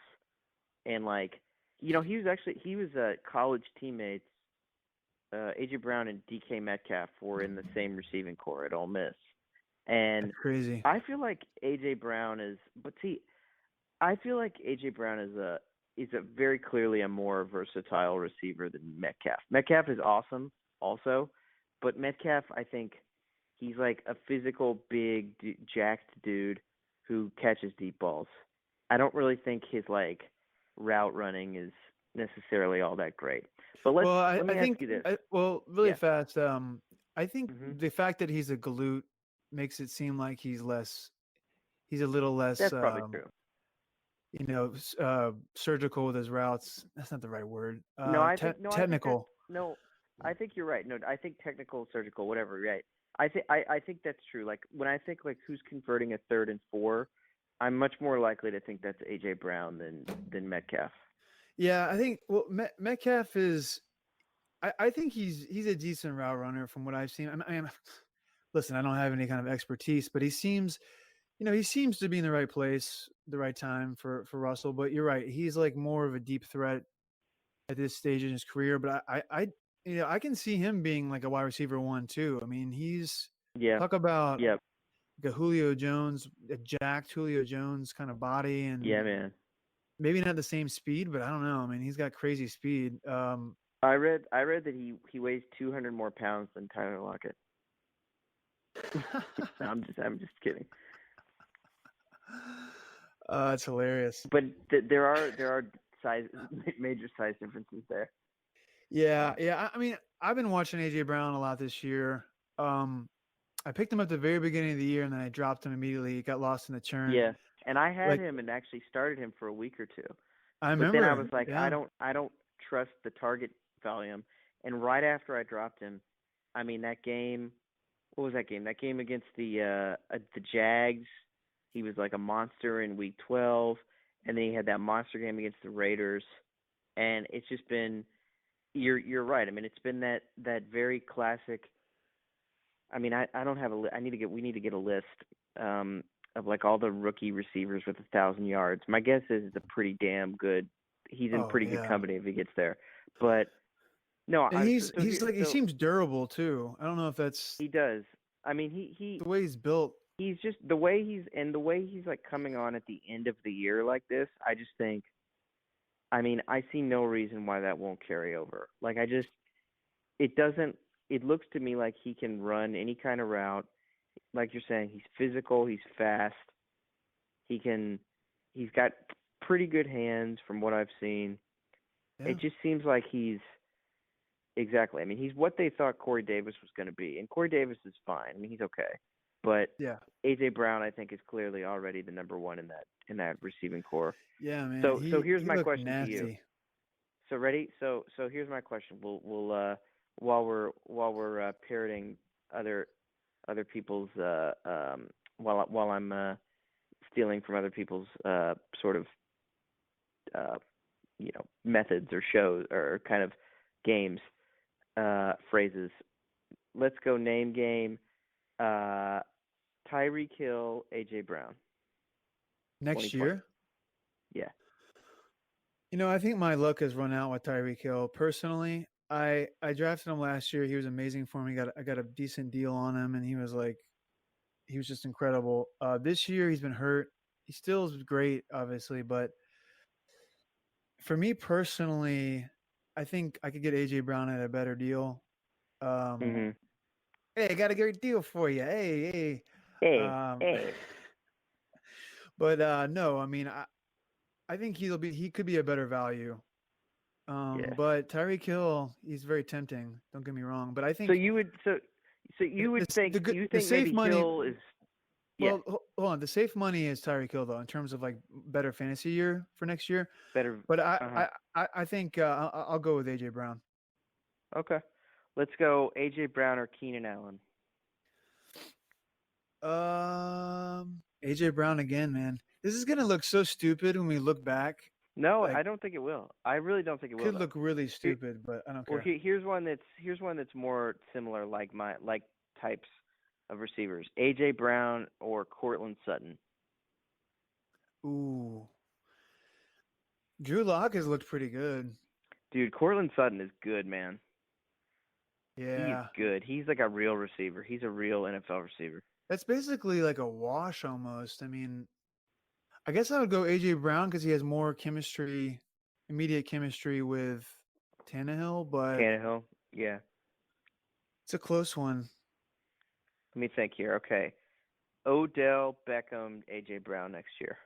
and like he was college teammates. AJ Brown and DK Metcalf were in the same receiving core at Ole Miss, and That's crazy. I feel like AJ Brown is. But see, I feel like AJ Brown is a very clearly a more versatile receiver than Metcalf. Metcalf is awesome also, but Metcalf I think he's like a physical big jacked dude who catches deep balls. I don't really think his like route running is necessarily all that great. But Well, let I me ask think you this. really Yeah. fast. I think Mhm. the fact that he's a galoot makes it seem like he's a little less, That's probably true. surgical with his routes. That's not the right word. No, I think that Technical. no, I think you're right. No, I think technical, surgical, whatever, right. I think that's true. Like when I think like who's converting a third and four, I'm much more likely to think that's AJ Brown than Metcalf. Yeah, I think. Well, Metcalf is. I think he's a decent route runner from what I've seen. Listen, I don't have any kind of expertise, but he seems to be in the right place, the right time for Russell. But you're right, he's like more of a deep threat at this stage in his career. But I can see him being like a wide receiver one too. I mean, he's Yeah. talk about Yep. like a Julio Jones, a jacked Julio Jones kind of body, and Yeah, man. maybe not the same speed, but I don't know. I mean, he's got crazy speed. I read that he weighs 200 more pounds than Tyler Lockett. No, I'm just kidding. It's hilarious. But there are size major size differences there. Yeah, yeah. I mean, I've been watching AJ Brown a lot this year. Um, I picked him at the very beginning of the year, and then I dropped him immediately. He got lost in the churn. Yeah. And I had Like him and actually started him for a week or two. I But then I was remember, like, I yeah. don't trust the target volume. And right after I dropped him, I mean that game. What was that game? That game against the Jags. He was like a monster in week 12, and then he had that monster game against the Raiders. And it's just been. You're right. I mean, it's been that very classic. I mean, I don't have a. We need to get a list of like all the rookie receivers with 1,000 yards. My guess is it's a pretty damn good. He's in Oh pretty good yeah. company if he gets there. But no, And he's like he so seems durable too. I don't know if that's he does. I mean, the way he's built. he's just the way he's like coming on at the end of the year like this. I just think. I mean, I see no reason why that won't carry over. Like it doesn't. It looks to me like he can run any kind of route. Like you're saying, he's physical, he's fast. He can. He's got pretty good hands from what I've seen. Yeah. It just seems like he's exactly. I mean, he's what they thought Corey Davis was going to be, and Corey Davis is fine. I mean, he's okay, but Yeah. AJ Brown, I think, is clearly already the number one in that receiving core. Yeah, man. So here's He my looked question to you. nasty. So ready? So here's my question. We'll while we're parroting other people's while I'm stealing from other people's sort of methods or shows or kind of games phrases. Let's go name game. Tyreek Hill, AJ Brown. Next 2020. year? Yeah. I think my luck has run out with Tyreek Hill. Personally, I drafted him last year. He was amazing for me. I got a decent deal on him, and he was just incredible. This year he's been hurt. He still is great, obviously, but for me personally, I think I could get AJ Brown at a better deal. Mhm. Hey, I got a great deal for you. Hey. Hey, Um, hey. but no, I mean, I think he could be a better value. Yeah. But Tyreek Hill, he's very tempting. Don't get me wrong, but I So think you would you would think you the think safe maybe money. Hill is yeah Well, hold on. The safe money is Tyreek Hill though, in terms of like better fantasy year for next year. better. But Uh-huh. I think I'll go with AJ Brown. Okay. Let's go AJ Brown or Keenan Allen. AJ Brown again, man. This is gonna look so stupid when we look back. No, Like, I don't think it will. I really don't think it will could though. look really Here, stupid, but I don't well, care. here's one that's more similar, like types of receivers: AJ Brown or Cortland Sutton. Ooh, Drew Lock has looked pretty good. Dude, Cortland Sutton is good, man. He's Yeah, good. He's like a real receiver. He's a real NFL receiver. that's basically like a wash almost. I mean, I guess I would go AJ Brown because he has more chemistry, immediate chemistry with Tannehill, but Tannehill, yeah. it's a close one. Let me think here. Okay, Odell Beckham, AJ Brown next year.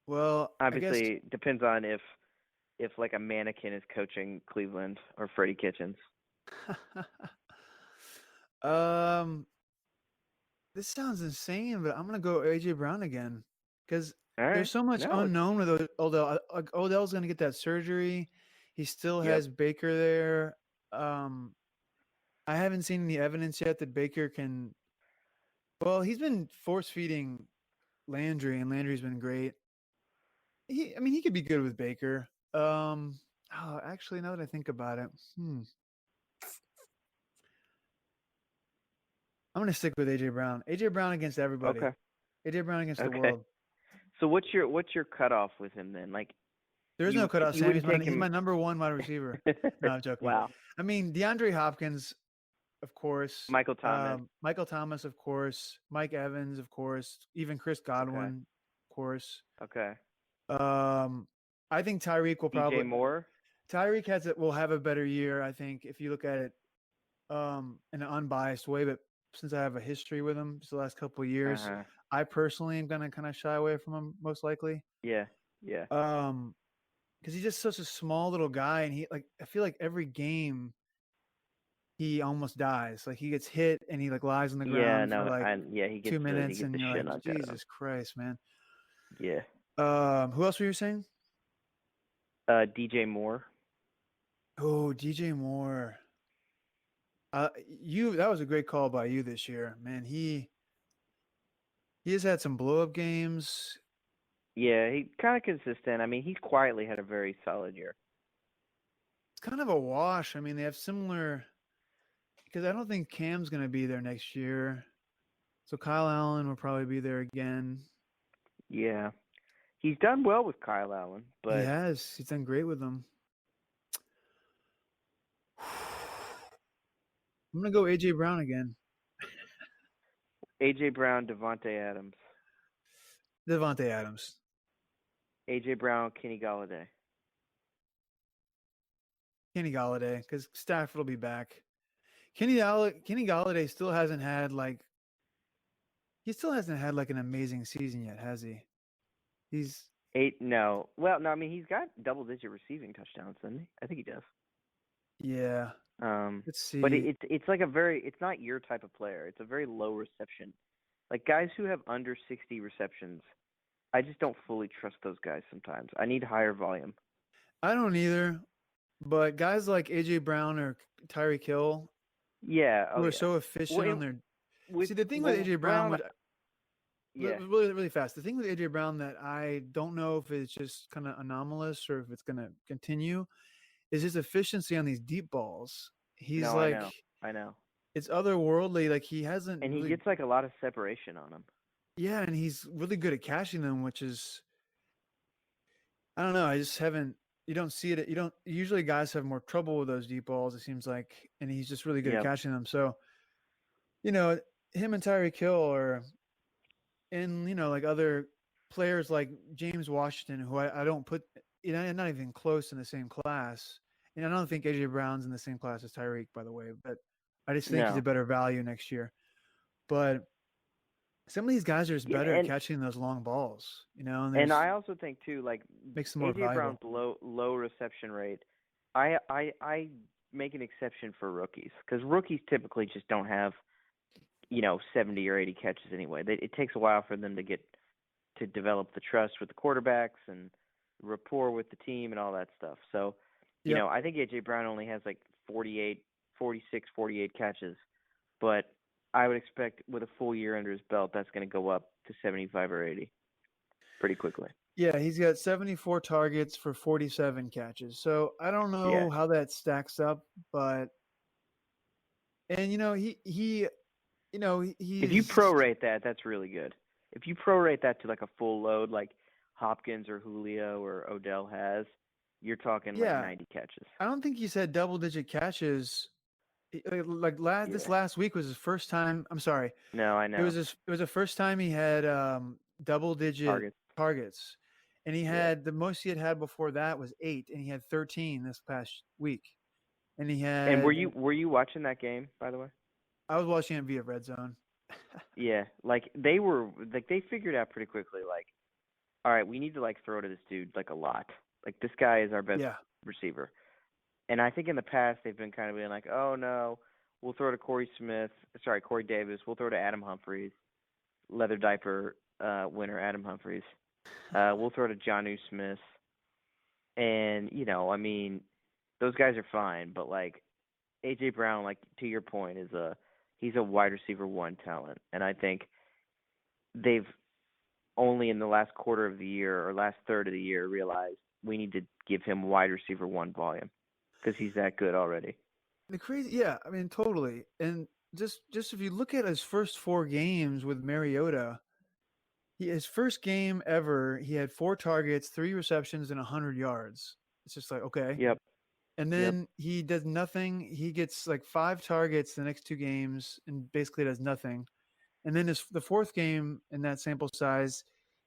Well, I guess Obviously, depends on if like a mannequin is coaching Cleveland or Freddie Kitchens. um, this sounds insane, but I'm gonna go AJ Brown again because All there's right. so much No, unknown with Odell. Like Odell's gonna get that surgery. He still yep. has Baker there. Um, I haven't seen any evidence yet that Baker can. Well, he's been force feeding Landry, and Landry's been great. I mean, he could be good with Baker. Actually, now that I think about it, I'm gonna stick with AJ Brown. AJ Brown against everybody. Okay. AJ Brown against the Okay. world. So what's your cutoff with him then? Like There's no cutoff, you Sam. wouldn't take He's him. my number one wide receiver. No, I'm joking. Wow. I mean, DeAndre Hopkins, of course. Michael Thomas. Michael Thomas, of course. Mike Evans, of course. Even Chris Godwin, of course. Okay. I think Tyreek will DJ Moore. Tyreek will have a better year. I think if you look at it in an unbiased way, but since I have a history with him just the last couple of years, Uh-huh. I personally am gonna kind of shy away from him most likely. Yeah. Yeah. Because he's just such a small little guy, and I feel like every game he almost dies. Like he gets hit and he lies on the Yeah, ground for no, yeah, he 2 minutes, gets and the you're shit like, knocked out of him. Jesus Christ, man. Yeah. Who else were you saying? DJ Moore. Oh, DJ Moore. That was a great call by you this year, man. He has had some blow up games. Yeah, he kind of consistent. I mean, he's quietly had a very solid year. It's kind of a wash. I mean, they have similar because I don't think Cam's going to be there next year. So Kyle Allen will probably be there again. Yeah. He's done well with Kyle Allen, but He has. He's done great with them. I'm going to go AJ Brown again. AJ Brown, Devontae Adams. Devontae Adams. AJ Brown, Kenny Galladay. Kenny Galladay, because Stafford will be back. Kenny Galladay still hasn't had an amazing season yet, has he? He's 8? No. Well, no. I mean, he's got double-digit receiving touchdowns, doesn't he? I think he does. yeah. Um, Let's but see. it's like it's not your type of player. It's a very low reception. Like guys who have under 60 receptions, I just don't fully trust those guys sometimes. I need higher volume. I don't either, but guys like AJ Brown or Tyreek Hill, Yeah. Oh who are yeah. so Well, efficient on their. with See, the thing with well AJ Brown, Brown. which Yeah. really really fast, the thing with AJ Brown that I don't know if it's just kind of anomalous or if it's going to continue is his efficiency on these deep balls. He's No, I like know. I know. it's otherworldly. Like he hasn't And he really. gets like a lot of separation on him. Yeah, and he's really good at catching them, which is I don't know. I just haven't. You don't see it. You don't. Usually, guys have more trouble with those deep balls. It seems like, and he's just really good at Yep. catching them. So, you know, him and Tyreek Hill are, and like other players like James Washington, who I don't put, not even close in the same class. And I don't think AJ Brown's in the same class as Tyreek, by the way. But I just think he's a No. better value next year. But some of these guys are just Yeah, better at catching those long balls, and and there's I also think too, like makes them more AJ Brown's valuable. low reception rate. I make an exception for rookies because rookies typically just don't have 70 or 80 catches anyway. It takes a while for them to develop the trust with the quarterbacks and rapport with the team and all that stuff. So, Yep. I think AJ Brown only has like 48, 46, 48 catches, but I would expect with a full year under his belt, that's going to go up to 75 or 80 pretty quickly. Yeah, he's got 74 targets for 47 catches. So I don't Yeah. know how that stacks up, but and If you he's prorate that, that's really good. If you prorate that to like a full load, like Hopkins or Julio or Odell has, you're talking like yeah, 90 catches. I don't think he's had double digit catches. Like last this Yeah. last week was his first time. I'm sorry. No, I know. It was the first time he had double digit Targets. targets. And he Yeah. had the most he had before that was 8 and he had 13 this past week. And he And had were you watching that game, by the way? I was watching it via Red Zone. Yeah. Like they figured out pretty quickly like, all right, we need to like throw to this dude like a lot. Like this guy is our best Yeah. receiver. And I think in the past they've been kind of being like, oh no, we'll throw to Corey Davis, we'll throw to Adam Humphries, leather diaper winner Adam Humphries. We'll throw to Jonnu Smith. And, I mean, those guys are fine, but like AJ Brown, like to your point, he's a wide receiver one talent. And I think they've only in the last quarter of the year or last third of the year realized we need to give him wide receiver one volume because he's that good already. Yeah, I mean, totally. And just if you look at his first 4 games with Mariota, his first game ever, he had 4 targets, 3 receptions, and 100 yards. It's just like okay. Yep. And Yep. then he does nothing. He gets like 5 targets the next 2 games and basically does nothing. And then the fourth game in that sample size,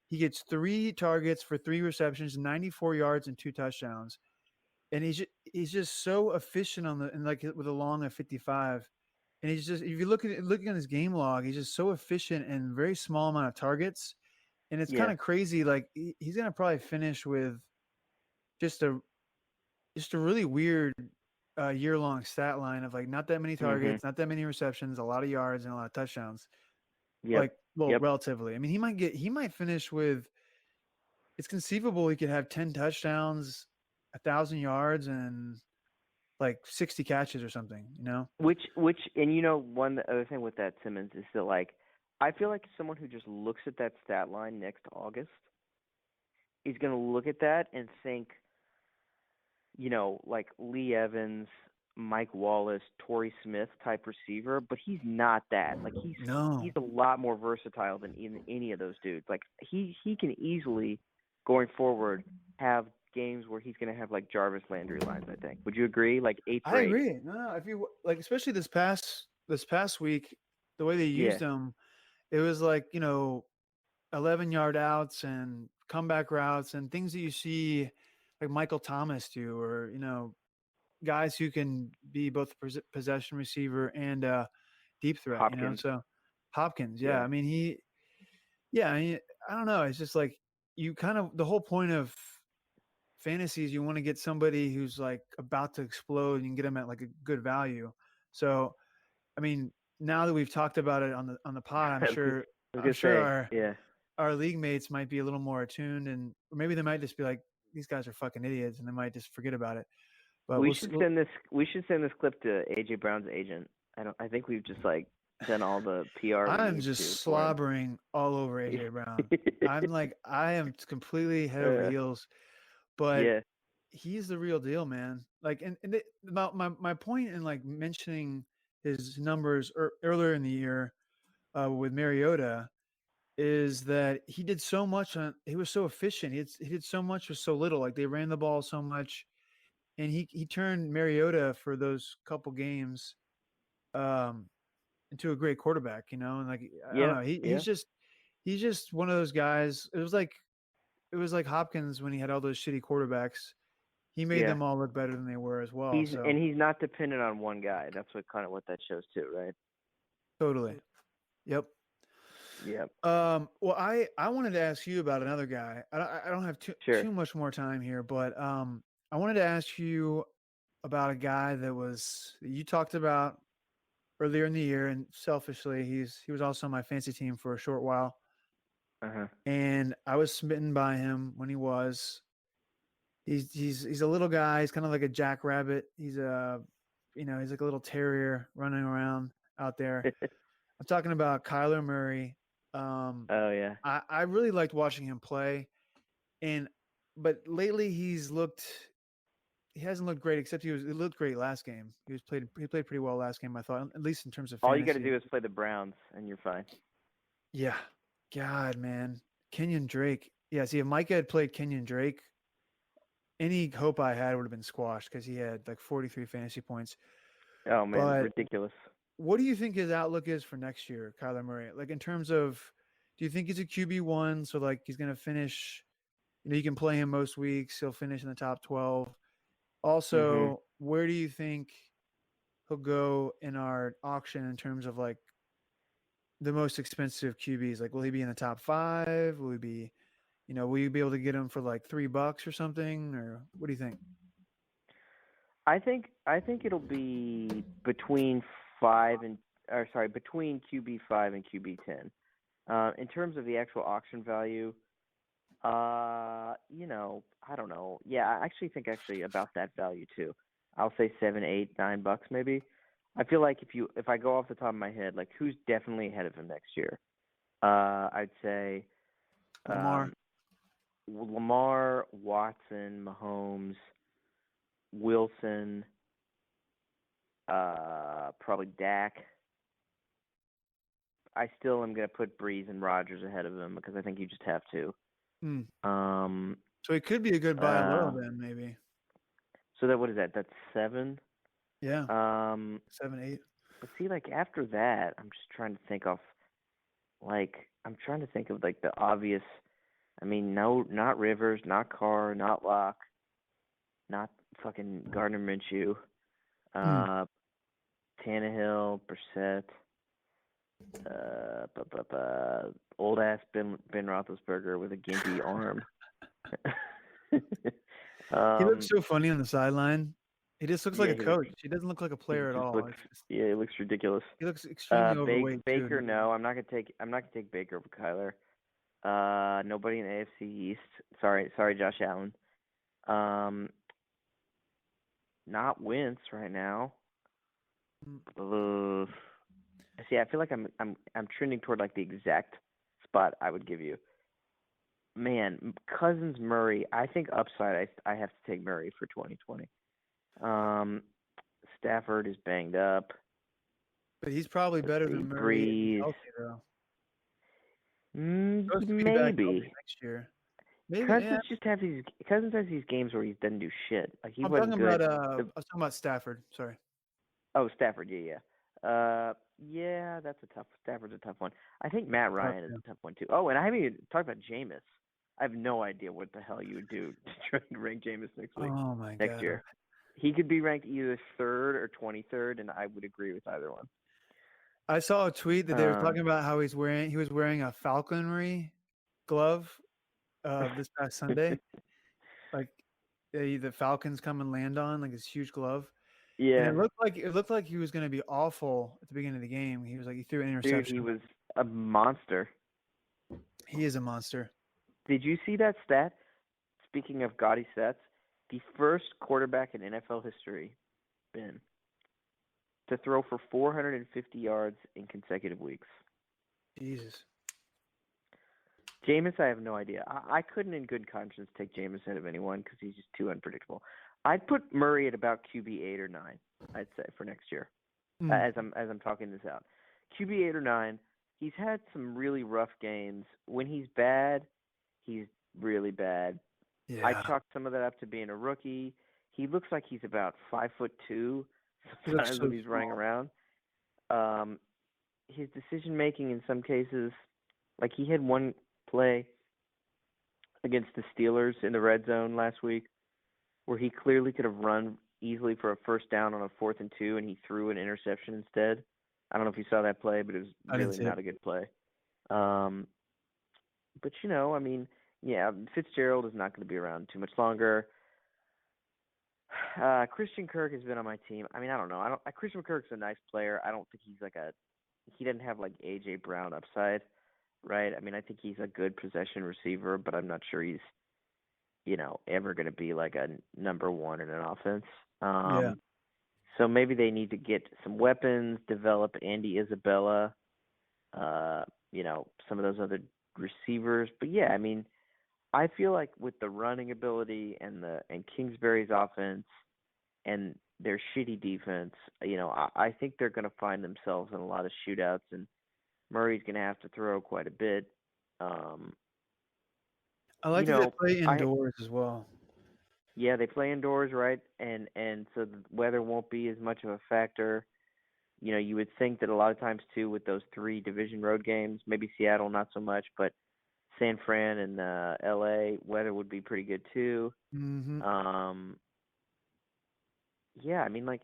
he gets 3 targets for 3 receptions, 94 yards, and 2 touchdowns. And he's just so efficient on the and like with a long of 55. And he's just if you looking at his game log, he's just so efficient and very small amount of targets. And it's kind Yeah. of crazy. Like he's gonna probably finish with just a really weird year long stat line of like not that many Mhm. targets, not that many receptions, a lot of yards, and a lot of touchdowns. Yep. Like well, Yep. relatively. I mean, he might finish with. It's conceivable he could have 10 touchdowns, 1,000 yards, and like 60 catches or something. And one other thing with that Simmons is that like I feel like someone who just looks at that stat line next August is going to look at that and think, like Lee Evans, Mike Wallace, Torrey Smith type receiver, but he's not that. Like he's No, a lot more versatile than any of those dudes. Like he can easily going forward have games where he's going to have like Jarvis Landry lines, I think. Would you agree? Like 8 for I 8. agree. No, if you like, especially this past week, the way they Yeah. used him, it was like 11-yard outs and comeback routes and things that you see like Michael Thomas do, or guys who can be both a possession receiver and a deep threat. Hopkins. So Hopkins, yeah, Yeah. I mean I don't know, it's just like you kind of the whole point of fantasy is you want to get somebody who's like about to explode and you can get them at like a good value. So, I mean, now that we've talked about it on the pod, I was gonna say, yeah. our league mates might be a little more attuned, and or maybe they might just be like, these guys are fucking idiots, and they might just forget about it. But We should send this. We should send this clip to AJ Brown's agent. I think we've just like done all the PR. I'm we need just to slobbering all over AJ Brown. I'm like, I am completely head over heels, but yeah. he's the real deal, man. Like, and about my point in like mentioning his numbers earlier in the year with Mariota is that he did so much on. He was so efficient. He did so much with so little. Like they ran the ball so much, and he turned Mariota for those couple games um, into a great quarterback. You know, and like I don't Yeah. know, Yeah. he's just one of those guys. It was like Hopkins when he had all those shitty quarterbacks. He made Yeah. them all look better than they were as well. So He's not dependent on one guy. That's what that shows too, right? totally, yep. Yeah. Well, I wanted to ask you about another guy. I don't have Sure. too much more time here, but I wanted to ask you about a guy that you talked about earlier in the year, and selfishly, he was also on my fantasy team for a short while, Uh-huh. and I was smitten by him when he was. He's a little guy. He's kind of like a jackrabbit. He's he's like a little terrier running around out there. I'm talking about Kyler Murray. Oh yeah. I really liked watching him play, but lately he hasn't looked great. Except he looked great last game. He played pretty well last game. I thought, at least in terms of All you got to fantasy. do is play the Browns, and you're fine. Yeah, God, man, Kenyon Drake. Yeah, see, if Micah had played Kenyon Drake, any hope I had would have been squashed because he had like 43 fantasy points. Oh man, But ridiculous. what do you think his outlook is for next year, Kyler Murray? Like in terms of, do you think he's a QB1? So like he's going to finish, you can play him most weeks. He'll finish in the top 12. Also, where do you think he'll go in our auction in terms of like the most expensive QBs? Like, will he be in the top 5? Will he be, will you be able to get him for like $3 or something? Or what do you think? I think it'll be between between QB5 and QB10. In terms of the actual auction value, I don't know. Yeah, I actually think about that value too. I'll say $7, $8, $9 maybe. I feel like if I go off the top of my head, like who's definitely ahead of him next year? I'd say Lamar, Watson, Mahomes, Wilson, probably Dak. I still am going to put Breeze and Rodgers ahead of him because I think you just have to. So it could be a good buy low then, maybe. So what is that? That's 7. Yeah. 7, 8. But see, like after that, I'm just trying to think of like the obvious. I mean, no, not Rivers, not Carr, not Locke, not fucking Gardner Minshew, Tannehill, Brissett, old ass Ben Roethlisberger with a gimpy arm. He looks so funny on the sideline. He just looks like a coach. He doesn't look like a player at all. He looks ridiculous. He looks extremely overweight. Baker, no, I'm not gonna take Baker over Kyler. Nobody in the AFC East. Sorry, Josh Allen. Not Wentz right now. See, I feel like I'm trending toward like the exact spot I would give you. Man, Cousins, Murray. I think upside. I have to take Murray for 2020. Stafford is banged up, but he's probably better than Murray. Healthy, though. Maybe next year. Maybe Cousins has these games where he doesn't do shit. Like he wasn't good. I was talking about Stafford. Sorry. Oh, Stafford. Yeah. Yeah, Stafford's a tough one. I think Matt Ryan is a tough one too. Oh, and I haven't even talked about Jameis. I have no idea what the hell you would do to try and rank Jameis next week. Oh my god. Next year, he could be ranked either 3rd or 23rd, and I would agree with either one. I saw a tweet that they were talking about how he was wearing a falconry glove this past Sunday. Like the Falcons come and land on like this huge glove, and Yeah, it looked like he was going to be awful at the beginning of the game. He threw an dude, he interception. was a monster. He is a monster. Did you see that stat? Speaking of gaudy stats, the first quarterback in NFL history, Ben, to throw for 450 yards in consecutive weeks. Jesus. Jameis, I have no idea. I couldn't, in good conscience, take Jameis ahead of anyone because he's just too unpredictable. I'd put Murray at about QB 8 or 9. I'd say for next year, Mm. as I'm talking this out. QB 8 or 9. He's had some really rough games. When he's bad, he's really bad. I Yeah. chalk some of that up to being a rookie. He looks like he's about 5'2" He looks sometimes so when he's running small. around. His decision making in some cases, like he had one play against the Steelers in the red zone last week where he clearly could have run easily for a first down on a 4th and 2, and he threw an interception instead. I don't know if you saw that play, but it was I didn't really see it. not a good play. But I mean, yeah, Fitzgerald is not going to be around too much longer. Christian Kirk has been on my team. I mean, I don't know. Christian Kirk's a nice player. I don't think he's he doesn't have like AJ Brown upside, right? I mean, I think he's a good possession receiver, but I'm not sure he's ever going to be like a number one in an offense. Yeah. So maybe they need to get some weapons, develop Andy Isabella, some of those other receivers. But yeah, I mean, I feel like with the running ability and Kingsbury's offense and their shitty defense, I think they're going to find themselves in a lot of shootouts, and Murray's going to have to throw quite a bit. I like that they play indoors as well. Yeah, they play indoors, right? And so the weather won't be as much of a factor. You would think that a lot of times too with those 3 division road games, maybe Seattle not so much, but San Fran and LA weather would be pretty good too. Mm-hmm. Yeah, I mean, like,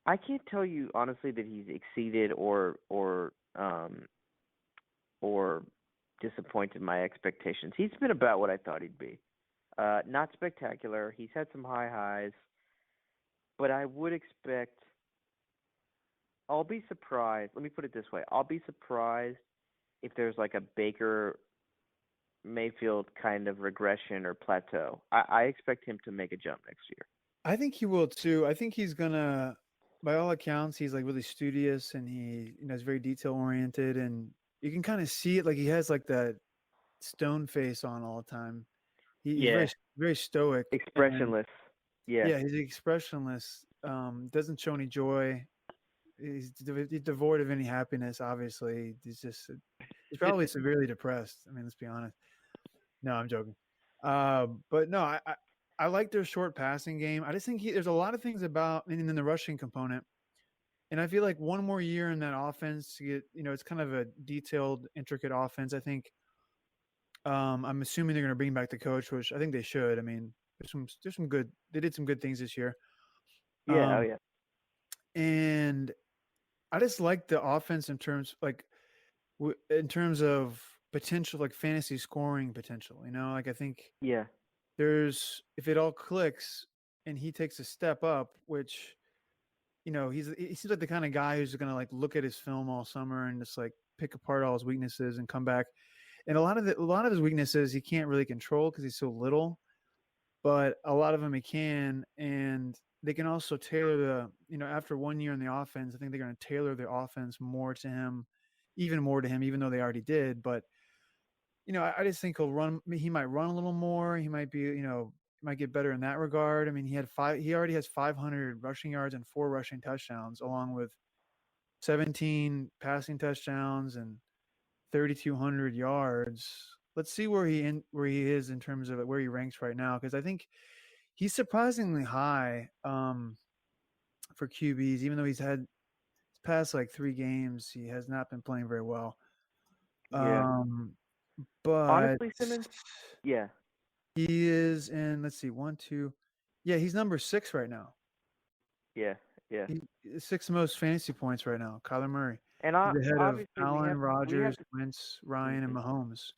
I can't tell you honestly that he's exceeded or disappointed my expectations. He's been about what I thought he'd be. Not spectacular. He's had some high highs, but I would expect. I'll be surprised. Let me put it this way: I'll be surprised if there's like a Baker Mayfield kind of regression or plateau. I expect him to make a jump next year. I think he will too. I think he's gonna, by all accounts, he's like really studious and he is very detail oriented, and you can kind of see it. Like he has like that stone face on all the time. He's Yeah, very stoic, and expressionless. Yeah, yeah, he's expressionless. Doesn't show any joy. He's devoid of any happiness. Obviously, he's probably severely depressed. I mean, let's be honest. No, I'm joking. But no, I like their short passing game. I just think there's a lot of things about, and then the rushing component. And I feel like one more year in that offense to get, it's kind of a detailed, intricate offense. I think I'm assuming they're going to bring back the coach, which I think they should. I mean, there's some good. They did some good things this year. yeah, oh Um, yeah, and I just like the offense in terms of potential, like fantasy scoring potential. Like I think yeah, if it all clicks and he takes a step up, which he seems like the kind of guy who's going to like look at his film all summer and just like pick apart all his weaknesses and come back. And a lot of his weaknesses he can't really control because he's so little, but a lot of them he can. And they can also tailor after 1 year in the offense, I think they're going to tailor the offense even more to him, even though they already did. But I just think he might run a little more. He might be, might get better in that regard. I mean, he already has 500 rushing yards and 4 rushing touchdowns, along with 17 passing touchdowns and 3,200 yards. Let's see where he is in terms of where he ranks right now, because I think he's surprisingly high for QBs, even though he's had his past like 3 games, he has not been playing very well. yeah. But Honestly, Simmons. Yeah, he is in, let's see, 1, 2. Yeah, he's number 6 right now. yeah, yeah. He's 6th most fantasy points right now, Kyler Murray. And He's ahead of obviously we Allen, have Rodgers, to. Wentz, Ryan, and Mhm. Mahomes.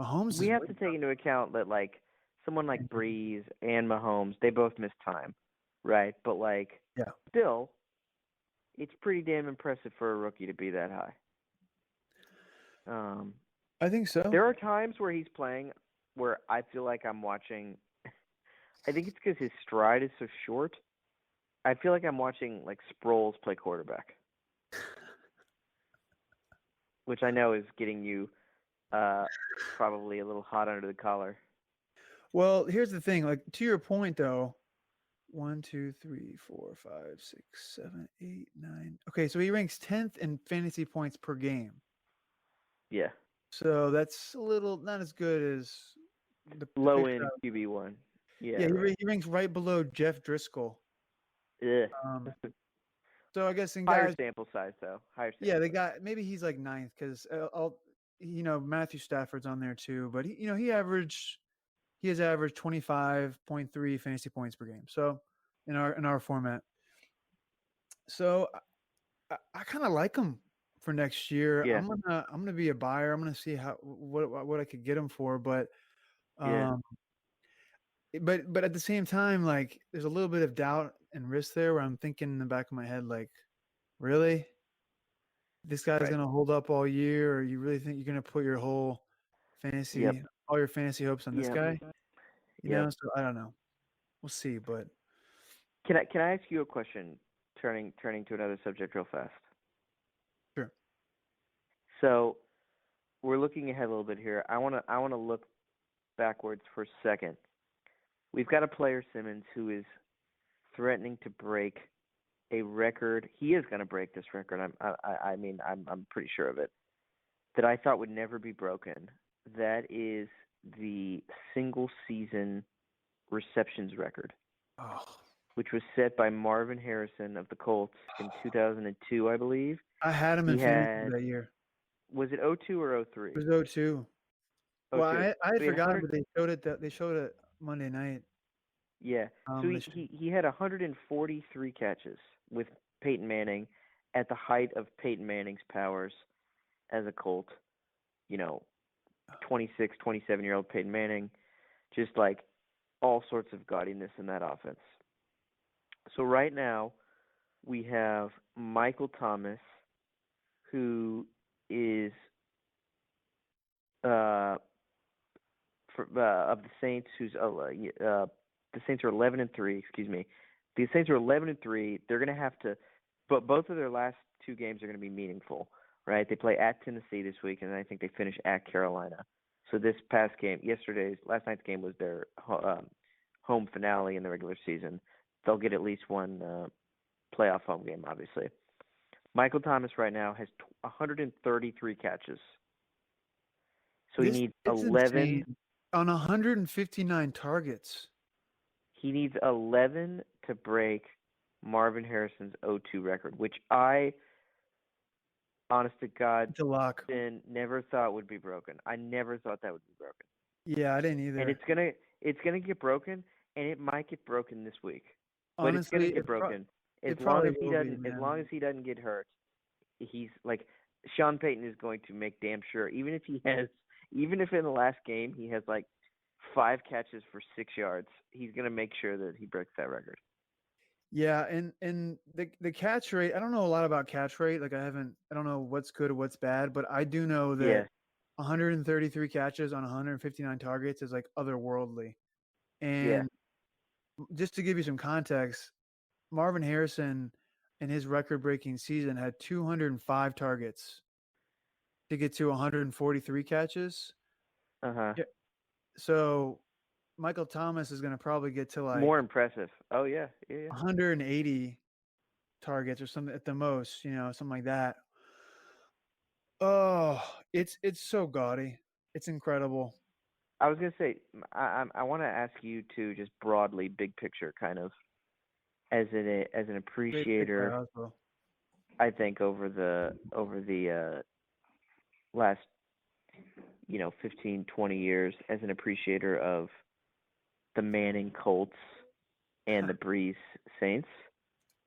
Mahomes we is have to take into account that like someone like Breeze and Mahomes, they both missed time, right? But like, yeah. still, it's pretty damn impressive for a rookie to be that high. I think so. There are times where he's playing where I feel like I'm watching. I think it's because his stride is so short. I feel like I'm watching like Sproles play quarterback, which I know is getting you probably a little hot under the collar. Well, here's the thing. Like to your point, though. 1, 2, 3, 4, 5, 6, 7, 8, 9. Okay, so he ranks 10th in fantasy points per game. Yeah, So that's a little not as good as the low picture. end QB1. Yeah, Yeah, right. he ranks right below Jeff Driscoll. Ugh. Um, so I guess in Higher guys, sample size though. Higher sample yeah, they size. got maybe he's like ninth because Matthew Stafford's on there too, but he has averaged 25.3 fantasy points per game. So in our format, so I kind of like him for next year. Yeah, I'm gonna be a buyer. I'm gonna see what I could get him for, yeah, um, but at the same time, like there's a little bit of doubt and risk there where I'm thinking in the back of my head, like, really, this guy's right. gonna hold up all year, or you really think you're gonna put Yep, all your fantasy hopes on this yep, guy? yep. So I don't know. We'll see, but Can I ask you a question? Turning to another subject real fast. sure. So we're looking ahead a little bit here. I wanna look backwards for a second. We've got a player Simmons who is threatening to break a record. He is going to break this record. I'm pretty sure of it. That I thought would never be broken. That is the single season receptions record, Oh, which was set by Marvin Harrison of the Colts in 2002, I believe. I had him in He fantasy had, that year. was it 02 or It 03? was 0-2. Well, 02. I had So he had forgotten, 100. but they showed it Monday night. Yeah. So They he had 143 catches with Peyton Manning at the height of Peyton Manning's powers as a Colt. You know, 26, 27-year-old Peyton Manning, just like all sorts of gaudiness in that offense. So right now we have Michael Thomas, who is of the Saints, the Saints are 11-3. Excuse me, the Saints are 11-3. They're going to have to, but both of their last two games are going to be meaningful, right? They play at Tennessee this week, and I think they finish at Carolina. So this past game, last night's game was their home finale in the regular season. They'll get at least one playoff home game, obviously. Michael Thomas right now has 133 catches. So he needs it's 11. insane. On 159 targets. He needs 11 to break Marvin Harrison's 0-2 record, which I, honest to God, It's a lock. never thought would be broken. I never thought that would be broken. Yeah, I didn't either. And it's gonna get broken, and it might get broken this week. But it's Honestly, gonna get broken as it long probably as he will be, doesn't man. get hurt. He's like Sean Payton is going to make damn sure, even if in the last game he has like 5 catches for 6 yards, he's gonna make sure that he breaks that record. Yeah, and the catch rate, I don't know a lot about catch rate. Like I don't know what's good or what's bad, but I do know Yeah. that 133 catches on 159 targets is like otherworldly. Yeah. And just to give you some context, Marvin Harrison in his record-breaking season had 205 targets to get to 143 catches. Uh-huh. Yeah. So Michael Thomas is going to probably get to like More impressive. Oh yeah. Yeah. 180 targets or something at the most, something like that. Oh, it's so gaudy. It's incredible. I was gonna say, I want to ask you to just broadly, big picture, kind of as an Great pick by appreciator. Oswald. I think over the last 15, 20 years, as an appreciator of the Manning Colts and the Breeze Saints,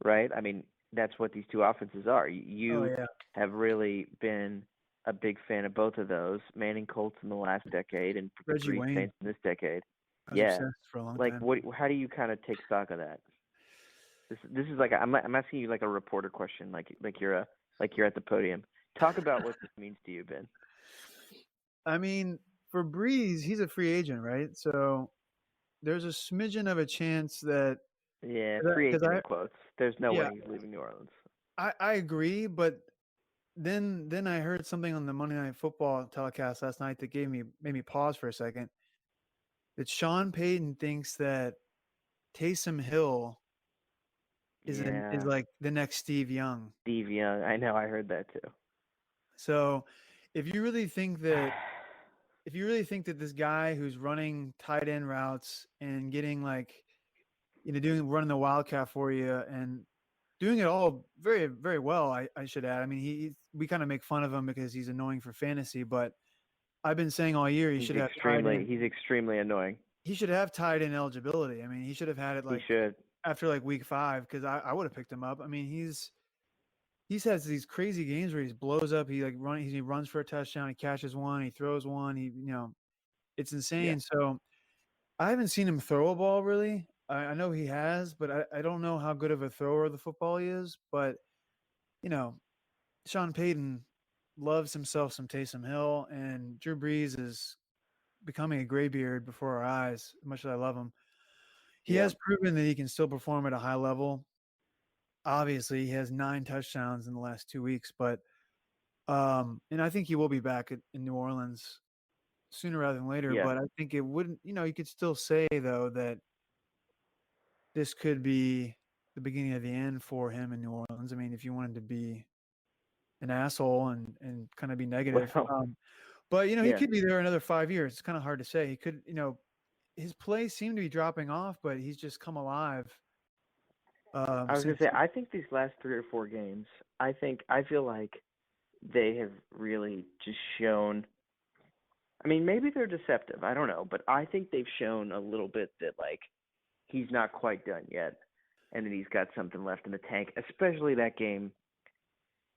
right? I mean, that's what these two offenses are. Oh You yeah. have really been a big fan of both of those. Manning Colts in the last decade and the Reggie Breeze Wayne. Saints in this decade. I was Yeah. obsessed for a long Like time. what? How do you kind of take stock of that? This is like I'm asking you like a reporter question, like you're at the podium. Talk about what this means to you, Ben. I mean, for Breeze, he's a free agent, right? So there's a smidgen of a chance that Yeah, free because agent in quotes. There's no yeah, way he's leaving New Orleans. I agree, but then I heard something on the Monday Night Football telecast last night that made me pause for a second. That Sean Payton thinks that Taysom Hill is Yeah, like the next Steve Young. Steve Young. I know. I heard that too. So if you really think that this guy who's running tight end routes and getting like running the wildcat for you and doing it all very very well, I should add. I mean, we kind of make fun of him because he's annoying for fantasy, but I've been saying all year He's extremely annoying. he should have tight end eligibility. I mean, he should have had it He like should. after like week 5 because I would have picked him up. I mean, he's has these crazy games where he blows up. He runs for a touchdown. He catches one. He throws one. It's Yeah. insane. So I haven't seen him throw a ball really. I know he has, but I don't know how good of a thrower of the football he is. But you know, Sean Payton loves himself some Taysom Hill, and Drew Brees is becoming a graybeard before our eyes. As much as I love him, he Yeah. has proven that he can still perform at a high level. Obviously, he has 9 touchdowns in the last 2 weeks, but and I think he will be back in New Orleans sooner rather than later. Yeah. But I think it wouldn't. You could still say though that this could be the beginning of the end for him in New Orleans. I mean, if you wanted to be an asshole and kind of be negative, Well. but he Yeah. could be there another 5 years. It's kind of hard to say. He could, his play seemed to be dropping off, but he's just come alive. I was gonna Since say. I think these last 3 or 4 games. I feel like they have really just shown. I mean, maybe they're deceptive. I don't know, but I think they've shown a little bit that like he's not quite done yet, and that he's got something left in the tank. Especially that game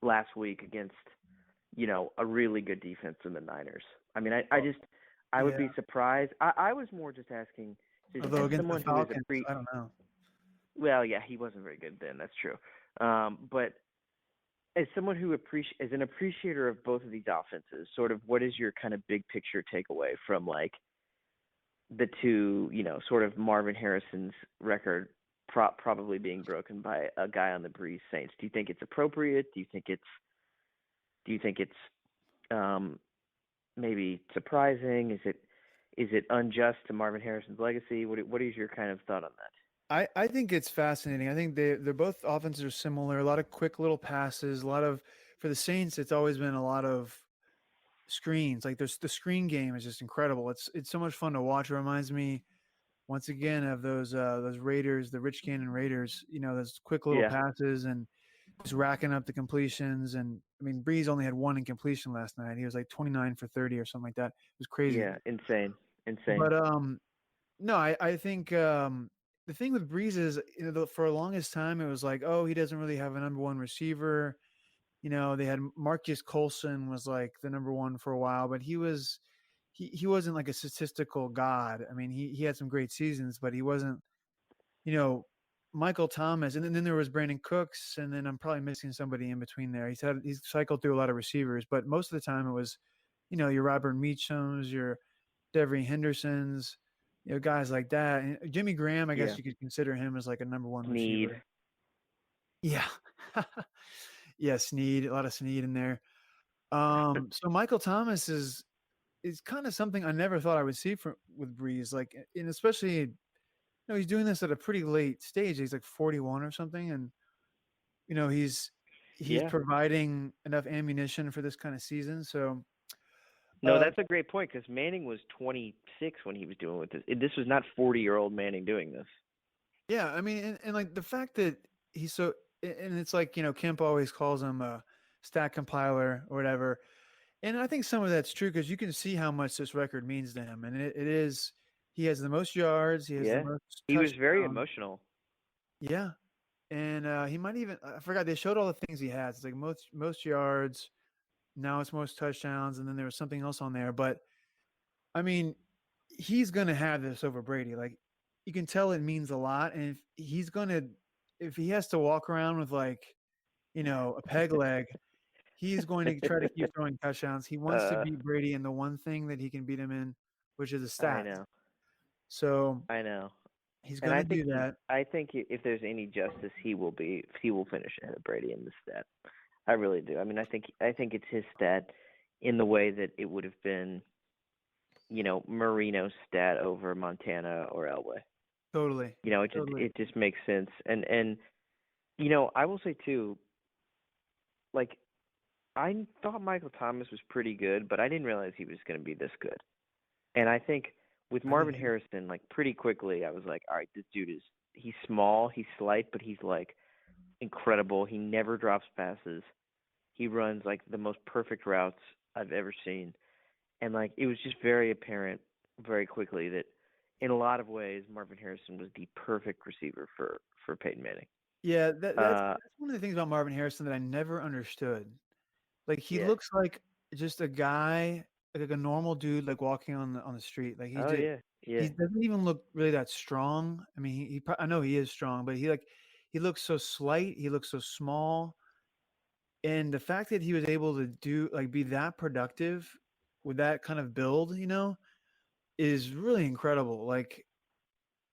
last week against a really good defense in the Niners. I mean, I would yeah, be surprised. I was more just asking, although as against the someone who is a Falcons, I don't know. well, yeah, he wasn't very good then. That's true. But as someone who as an appreciator of both of these offenses, sort of, what is your kind of big picture takeaway from like the two, sort of Marvin Harrison's record probably being broken by a guy on the Breeze Saints? Do you think it's appropriate? Do you think it's maybe surprising? Is it unjust to Marvin Harrison's legacy? What is your kind of thought on that? I think it's fascinating. I think they're both offenses are similar. A lot of quick little passes. A lot of for the Saints, it's always been a lot of screens. Like the screen game is just incredible. It's so much fun to watch. It reminds me once again of those Raiders, the Rich Gannon Raiders. Those quick little Yeah, passes and just racking up the completions. And I mean, Breeze only had one incompletion last night. He was like 29 for 30 or something like that. It was crazy. yeah, insane. But no, I think the thing with Breeze is, for the longest time it was like, oh, he doesn't really have a number one receiver. They had Marcus Colson was like the number one for a while, but he wasn't like a statistical god. I mean, he had some great seasons, but he wasn't, you know, Michael Thomas, and then there was Brandon Cooks, and then I'm probably missing somebody in between there. He's cycled through a lot of receivers, but most of the time it was, your Robert Meachams, your Devery Hendersons, guys like that. And Jimmy Graham, I guess Yeah, you could consider him as like a number one Sneed. receiver. Yeah. Yeah, Sneed, a lot of Sneed in there. So Michael Thomas is kind of something I never thought I would see with Breeze. Like, and especially, he's doing this at a pretty late stage. He's like 41 or something. And, he's Yeah. providing enough ammunition for this kind of season. So, No, that's a great point because Manning was 26 when he was doing with this. This was not 40-year-old Manning doing this. yeah, I mean, and like the fact that he's so, and it's like, Kemp always calls him a stat compiler or whatever. And I think some of that's true because you can see how much this record means to him. And it is, he has the most yards, he has the Yeah. most He was very touchdowns. emotional. Yeah. And he might even, I forgot, they showed all the things he has. It's like most yards, Now it's most touchdowns, and then there was something else on there. But I mean, he's gonna have this over Brady. Like you can tell it means a lot, and if he has to walk around with like a peg leg, he's going to try to keep throwing touchdowns. He wants to uh, beat Brady in the one thing that he can beat him in, which is a I stat. know, So I know, he's and gonna do that. I think if there's any justice, he will finish ahead of Brady in the stat. I really do. I mean, I think it's his stat in the way that it would have been, Marino's stat over Montana or Elway. Totally, totally. It just makes sense. And I will say too, like I thought Michael Thomas was pretty good, but I didn't realize he was going to be this good. And I think with I Marvin didn't either. Harrison, like pretty quickly, I was like, all right, this dude he's small, he's slight, but he's like incredible. He never drops passes. He runs like the most perfect routes I've ever seen. And like it was just very apparent very quickly that in a lot of ways Marvin Harrison was the perfect receiver for Peyton Manning. Yeah, that's Uh one of the things about Marvin Harrison that I never understood. Like he yeah. looks like just a guy, like a normal dude, like walking on the street. Like Oh yeah. he Yeah. doesn't even look really that strong. I mean, I know he is strong, but he looks so slight. He looks so small, and the fact that he was able to be that productive with that kind of build, is really incredible. Like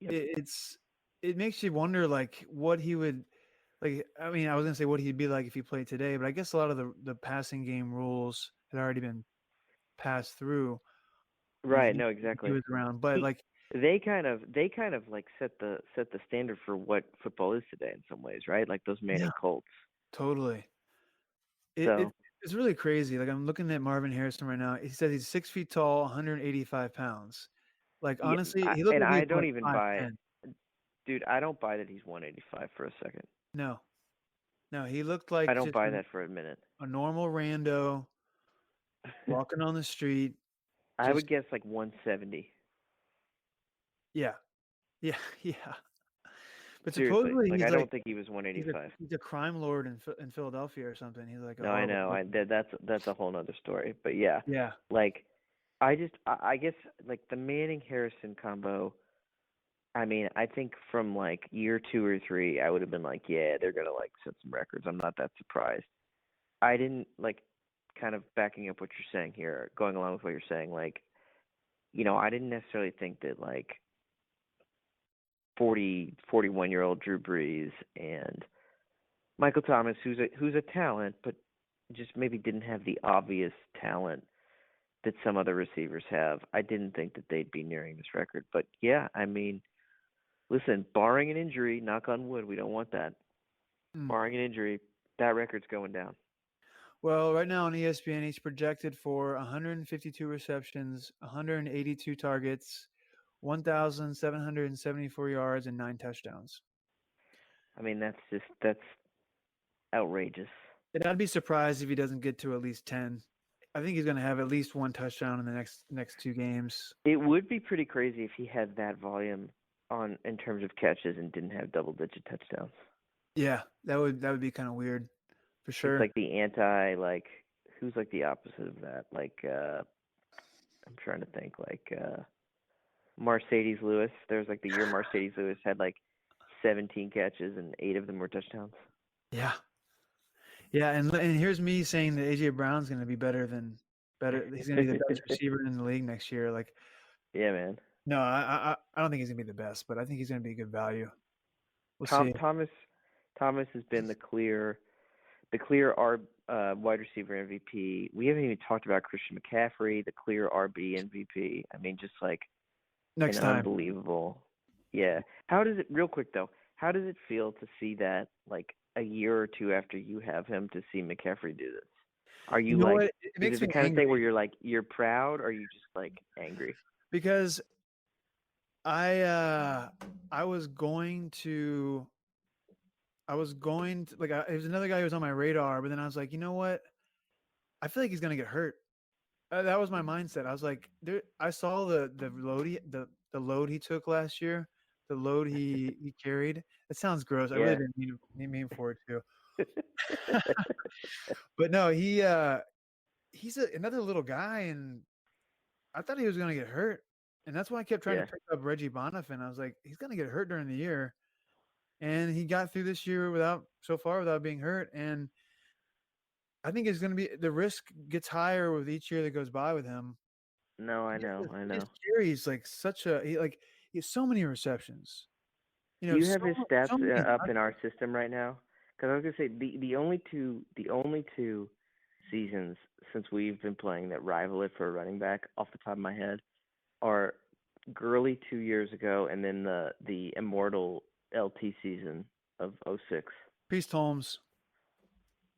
Yep. it makes you wonder, like what he would like. I mean, I was gonna say what he'd be like if he played today, but I guess a lot of the passing game rules had already been passed through when Right, no, he exactly. was around. But He like, they kind of like set the standard for what football is today in some ways, right? Like those yeah, Manning Colts. totally. So It's really crazy. Like I'm looking at Marvin Harrison right now. He says he's 6 feet tall, 185 pounds. Like yeah, honestly, he looked and like he I was don't like even buy, 5'10". dude. I don't buy that he's 185 for a second. No, no, he looked I like don't just buy that for a minute. a normal rando walking on the street. I Just would guess like 170. yeah, yeah, yeah. But Seriously, supposedly like I don't think he was he's a 185. he's a crime lord in Philadelphia or something. He's like a No, I horrible know. person. That's a whole nother story. But yeah, Yeah. like I guess like the Manning Harrison combo. I mean, I think from like year 2 or 3, I would have been like, yeah, they're gonna like set some records. I'm not that surprised. I didn't like kind of backing up what you're saying here, going along with what you're saying. Like, I didn't necessarily think that like 41-year-old Drew Brees and Michael Thomas, who's a talent, but just maybe didn't have the obvious talent that some other receivers have. I didn't think that they'd be nearing this record. But yeah, I mean, listen, barring an injury, knock on wood, we don't want that. Mm. Barring an injury, that record's going down. Well, right now on ESPN, he's projected for 152 receptions, 182 targets, 1,774 yards, and 9 touchdowns. I mean, that's outrageous. And I'd be surprised if he doesn't get to at least 10. I think he's going to have at least one touchdown in the next 2 games. It would be pretty crazy if he had that volume on in terms of catches and didn't have double-digit touchdowns. Yeah, that would be kind of weird, for It's sure. like the anti like who's like the opposite of that? Like I'm trying to think like Mercedes Lewis. There's like the year Mercedes Lewis had like 17 catches and 8 of them were touchdowns. Yeah, yeah, and here's me saying that AJ Brown's going to be better. He's going to be the best receiver in the league next year. Like, Yeah, man. no, I don't think he's going to be the best, but I think he's going to be a good value. We'll see. Thomas has been the clear wide receiver MVP. We haven't even talked about Christian McCaffrey, the clear RB MVP. I mean, just like Next an time. unbelievable. Yeah. How does it real quick though? How does it feel to see that like a year or two after you have him to see McCaffrey do this? Are You you know like what? It is makes it the me kind of thing where angry you're like you're proud or are you just like angry? because I was going to like there's another guy who was on my radar, but then I was like, you know what? I feel like he's gonna get hurt. That was my mindset. I was like, I saw the load he took last year, the load he carried. It sounds gross. I really Yeah. didn't mean for it to. But no, he's another little guy, and I thought he was going to get hurt, and that's why I kept trying to Yeah. pick up Reggie Bonifant. I was like, he's going to get hurt during the year, and he got through this year without being hurt, and I think it's going to be the risk gets higher with each year that goes by with him. No, I He know, just, I he know. just carries like he has so many receptions. Do you So have his stats so many up in our system right now? Because I was gonna say the only two seasons since we've been playing that rival it for a running back off the top of my head are Gurley 2 years ago, and then the immortal LT season of '06. Priest Holmes.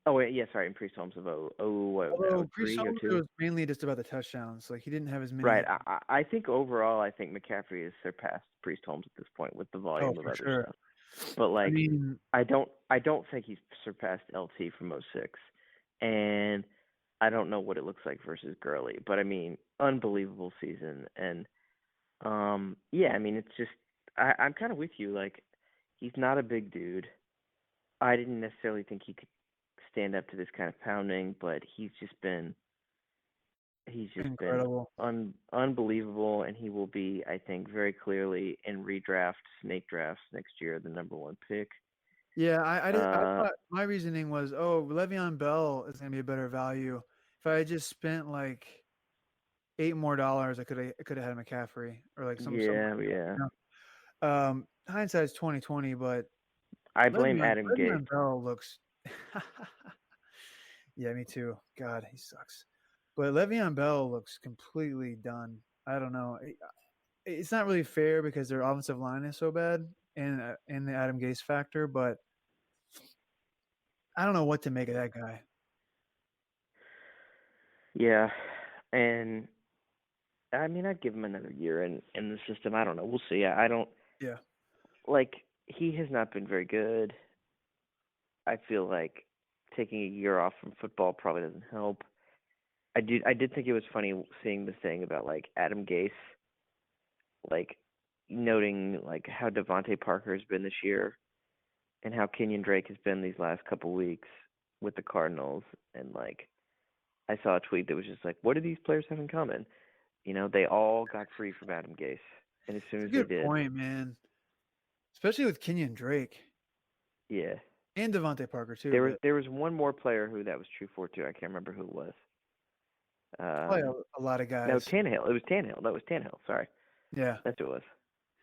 Oh wait, yeah, sorry, in Priest Holmes of what was that, Although Priest '03, Holmes '02? was mainly just about the touchdowns. Like he didn't have as Right. many. I think overall, I think McCaffrey has surpassed Priest Holmes at this point with the Oh, volume of for other sure. stuff. But I like, mean, I don't think he's surpassed LT from '06, and I don't know what it looks like versus Gurley. But I mean, unbelievable season, and yeah, I mean, it's just I'm kind of with you. Like, he's not a big dude. I didn't necessarily think he could stand up to this kind of pounding, but he's just been incredible. unbelievable, and he will be, I think, very clearly in redraft, snake drafts next year, the number one pick. Yeah, I Uh, thought my reasoning was, oh, Le'Veon Bell is going to be a better value. If I had just spent like $8 more, I could have had McCaffrey or like somebody yeah, else. yeah. Hindsight's 2020, but I blame Le'Veon Adam Gase. Le'Veon Bell looks. Yeah, me too. God, he sucks. But Le'Veon Bell looks completely done. I don't know. It's not really fair because their offensive line is so bad, and the Adam Gase factor. But I don't know what to make of that guy. Yeah, and I mean, I'd give him another year in the system. I don't know. We'll see. I don't Yeah, like. He has not been very good. I feel like taking a year off from football probably doesn't help. I did think it was funny seeing the thing about like Adam Gase, like noting like how Devontae Parker has been this year and how Kenyon Drake has been these last couple weeks with the Cardinals. And like I saw a tweet that was just like, what do these players have in common? They all got free from Adam Gase, and as soon it's a as they good did, point, man. Especially with Kenyon Drake yeah, and Devontae Parker too. there was But there was one more player who that was true for too. I can't remember who it was. probably a lot of No, guys. Tannehill. It was Tannehill. That was Tannehill. Sorry, Yeah. that's who it was.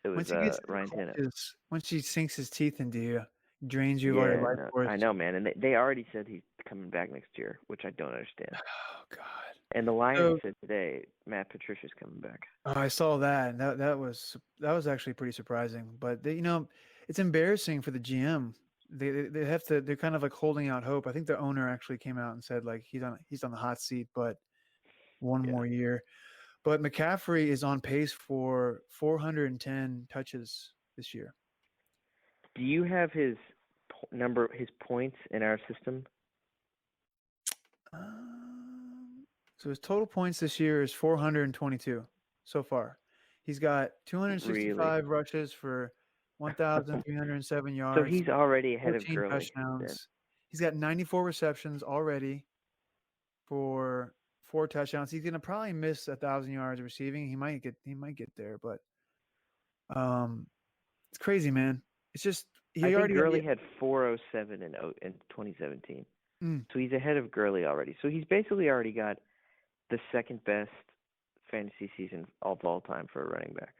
It was Once he gets in Ryan Tannehill. clutches, once he sinks his teeth into you, drains you of all your Yeah, life no, I force. know, man. And they already said he's coming back next year, which I don't understand. Oh God. And the Lions So said today Matt Patricia's coming back. I saw that, and that was actually pretty surprising. But it's embarrassing for the GM. They have to. They're kind of like holding out hope. I think the owner actually came out and said like he's on the hot seat, but one Yeah. more year. But McCaffrey is on pace for 410 touches this year. Do you have his his points in our system? So his total points this year is 422 so far. He's got Really? 265 rushes for 1,307 So yards, he's already ahead of 14 Gurley then. touchdowns. He's got 94 receptions already for 4 touchdowns. He's gonna probably miss 1,000 yards receiving. He might get there, but it's crazy, man. It's just I he think already had Gurley had 407 in 2017. mm, So he's ahead of Gurley already. So he's basically already got the second best fantasy season of all time for a running back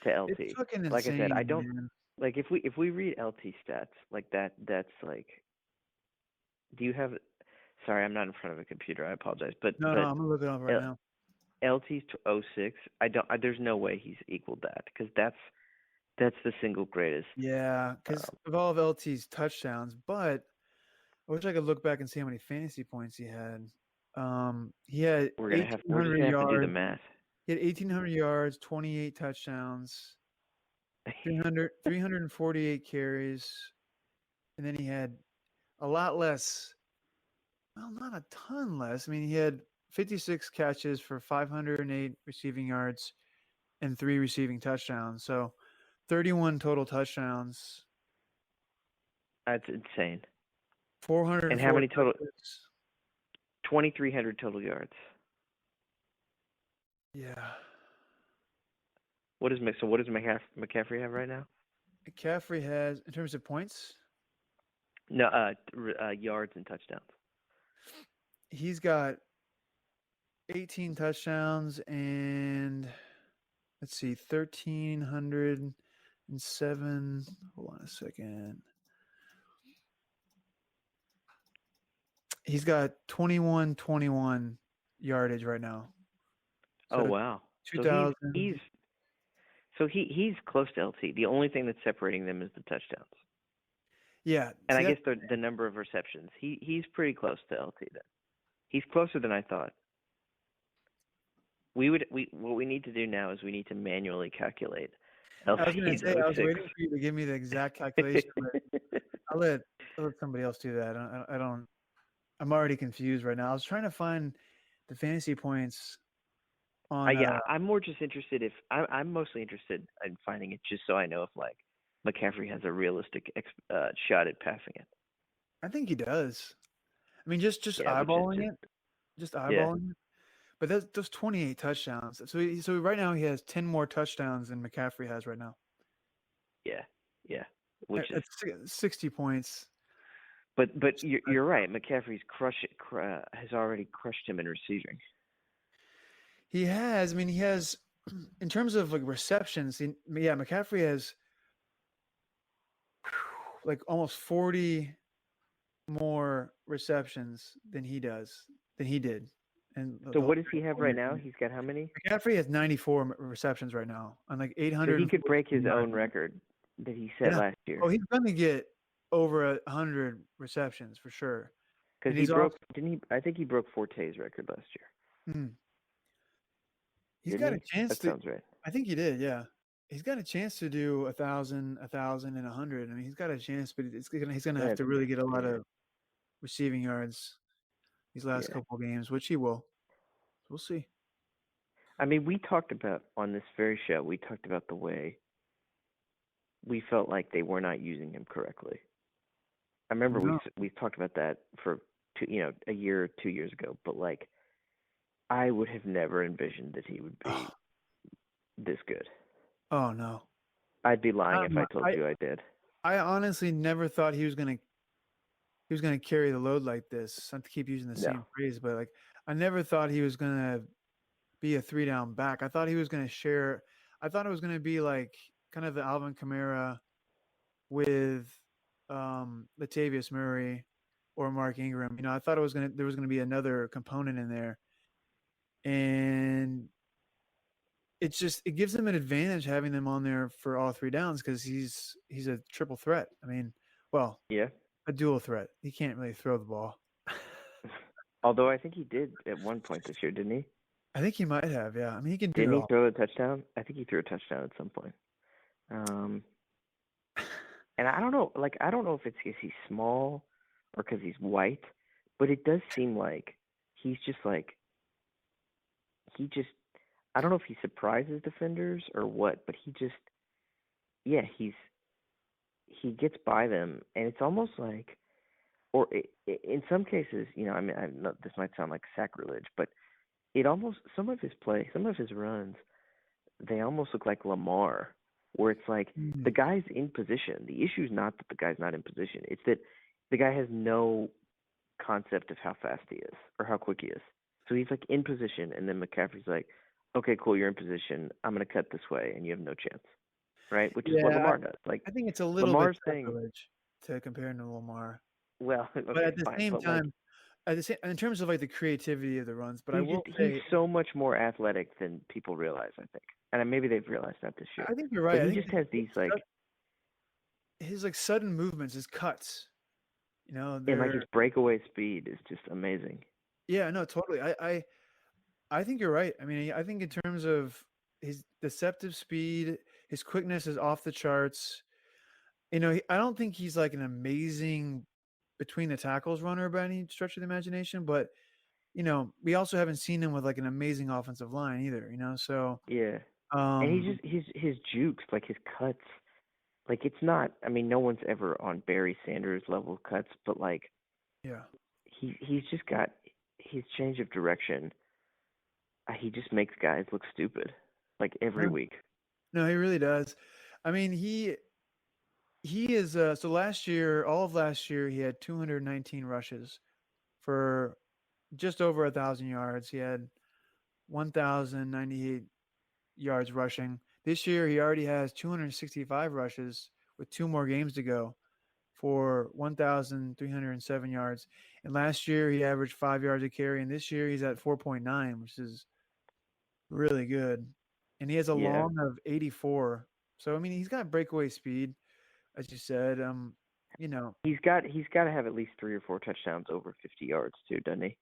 to it's LT. fucking Like I said, I insane, don't man. like if we read LT stats like that. That's like, do you have? Sorry, I'm not in front of a computer. I apologize, but No, I'm gonna look it up right now. LT's to '06. There's no way he's equaled that because that's the single greatest. Yeah, because of all of LT's touchdowns, but I wish I could look back and see how many fantasy points he had. He had We're just 1,800 gonna have to do the yards. math. He had 1,800 yards, 28 touchdowns, 348 carries, and then he had a lot less. Well, not a ton less. I mean, he had 56 catches for 508 receiving yards and 3 receiving touchdowns. So 31 total touchdowns. That's insane. And how 404 many total? touches. 2,300 total yards. Yeah. What does McCaffrey have right now? McCaffrey has, in terms of points, No, yards and touchdowns. he's got 18 touchdowns and let's see, 1,307. Hold on a second. He's got 21 yardage right now. Oh wow! So 2,000. he's close to LT. The only thing that's separating them is the touchdowns. Yeah. And See, I guess the number of receptions. He's pretty close to LT then. He's closer than I thought. What we need to do now is we need to manually calculate I was going to LT's say, I was 06. waiting for you to give me the exact calculation, but I'll let somebody else do that. I don't. I'm already confused right now. I was trying to find the fantasy points on. Yeah, I'm more just interested I'm mostly interested in finding it just so I know if like McCaffrey has a realistic shot at passing it. I think he does. I mean, just Yeah, which is eyeballing it, just eyeballing it. But those 28 touchdowns. So right now he has 10 more touchdowns than McCaffrey has right now. Yeah, which is. At 60 points. But you're right. McCaffrey's has already crushed him in receiving. He has. I mean, he has. In terms of like receptions, McCaffrey has like almost 40 more receptions than he did. And So what does he have right now? He's got how many? McCaffrey has 94 receptions right now on like 800. So he could break his own record that he set last year. Oh, he's going to get over 100 receptions for sure. Because he broke, didn't he? I think he broke Forte's record last year. Hmm. He's got a chance that sounds right. I think he did, yeah. He's got a chance to do 1,000, 1,000, and 100. I mean, he's got a chance, but he's gonna have to really get a lot of receiving yards these last couple of games, which he will. We'll see. I mean, we talked about on this very show. We talked about the way we felt like they were not using him correctly. I remember we talked about that for a year or 2 years ago. But like, I would have never envisioned that he would be this good. Oh no, I'd be lying if I told you I did. I honestly never thought he was gonna carry the load like this. Not to keep using the same phrase, but like I never thought he was gonna be a 3-down back. I thought he was gonna share. I thought it was gonna be like kind of the Alvin Kamara with Latavius Murray or Mark Ingram. I thought there was gonna be another component in there, and it gives him an advantage having them on there for all 3 downs because he's a triple threat. I mean, a dual threat. He can't really throw the ball. Although I think he did at one point this year, didn't he? I think he might have. Yeah, I mean, he can. Didn't he throw a touchdown? I think he threw a touchdown at some point. And I don't know. Like, I don't know if it's because he's small or because he's white, but it does seem like he's just like I don't know if he surprises defenders or what, but he gets by them, and it's almost like, or in some cases, I mean, this might sound like sacrilege, but it almost, some of his runs, they almost look like Lamar, where it's like the guy's in position. The issue is not that the guy's not in position; it's that the guy has no concept of how fast he is or how quick he is. So he's like in position, and then McCaffrey's like, okay, cool, you're in position. I'm going to cut this way, and you have no chance, right? Which is what Lamar does. Like, I think it's a little Lamar's bit sacrilege to compare him to Lamar. Well, okay, but at the same time, like, in terms of like the creativity of the runs, but he's so much more athletic than people realize, I think, and maybe they've realized that this year. I think you're right. But he just has these like his like sudden movements, his cuts, and like his breakaway speed is just amazing. Yeah, no, totally. I think you're right. I mean, I think in terms of his deceptive speed, his quickness is off the charts. I don't think he's like an amazing between the tackles runner by any stretch of the imagination, but we also haven't seen him with like an amazing offensive line either. So yeah, and his jukes, like his cuts, like it's not. I mean, no one's ever on Barry Sanders level cuts, but like Yeah. He's just got his change of direction. He just makes guys look stupid, like every No, week. no, he really does. I mean, he is so last year, all of last year, he had 219 rushes for just over 1,000 yards. He had 1,098 yards rushing. This year, he already has 265 rushes with 2 more games to go for 1,307 yards. And last year, he averaged 5 yards a carry, and this year he's at 4.9, which is really good. And he has a Yeah, long of 84. So I mean, he's got breakaway speed, as you said. You know, he's got to have at least 3 or 4 touchdowns over 50 yards too, doesn't he?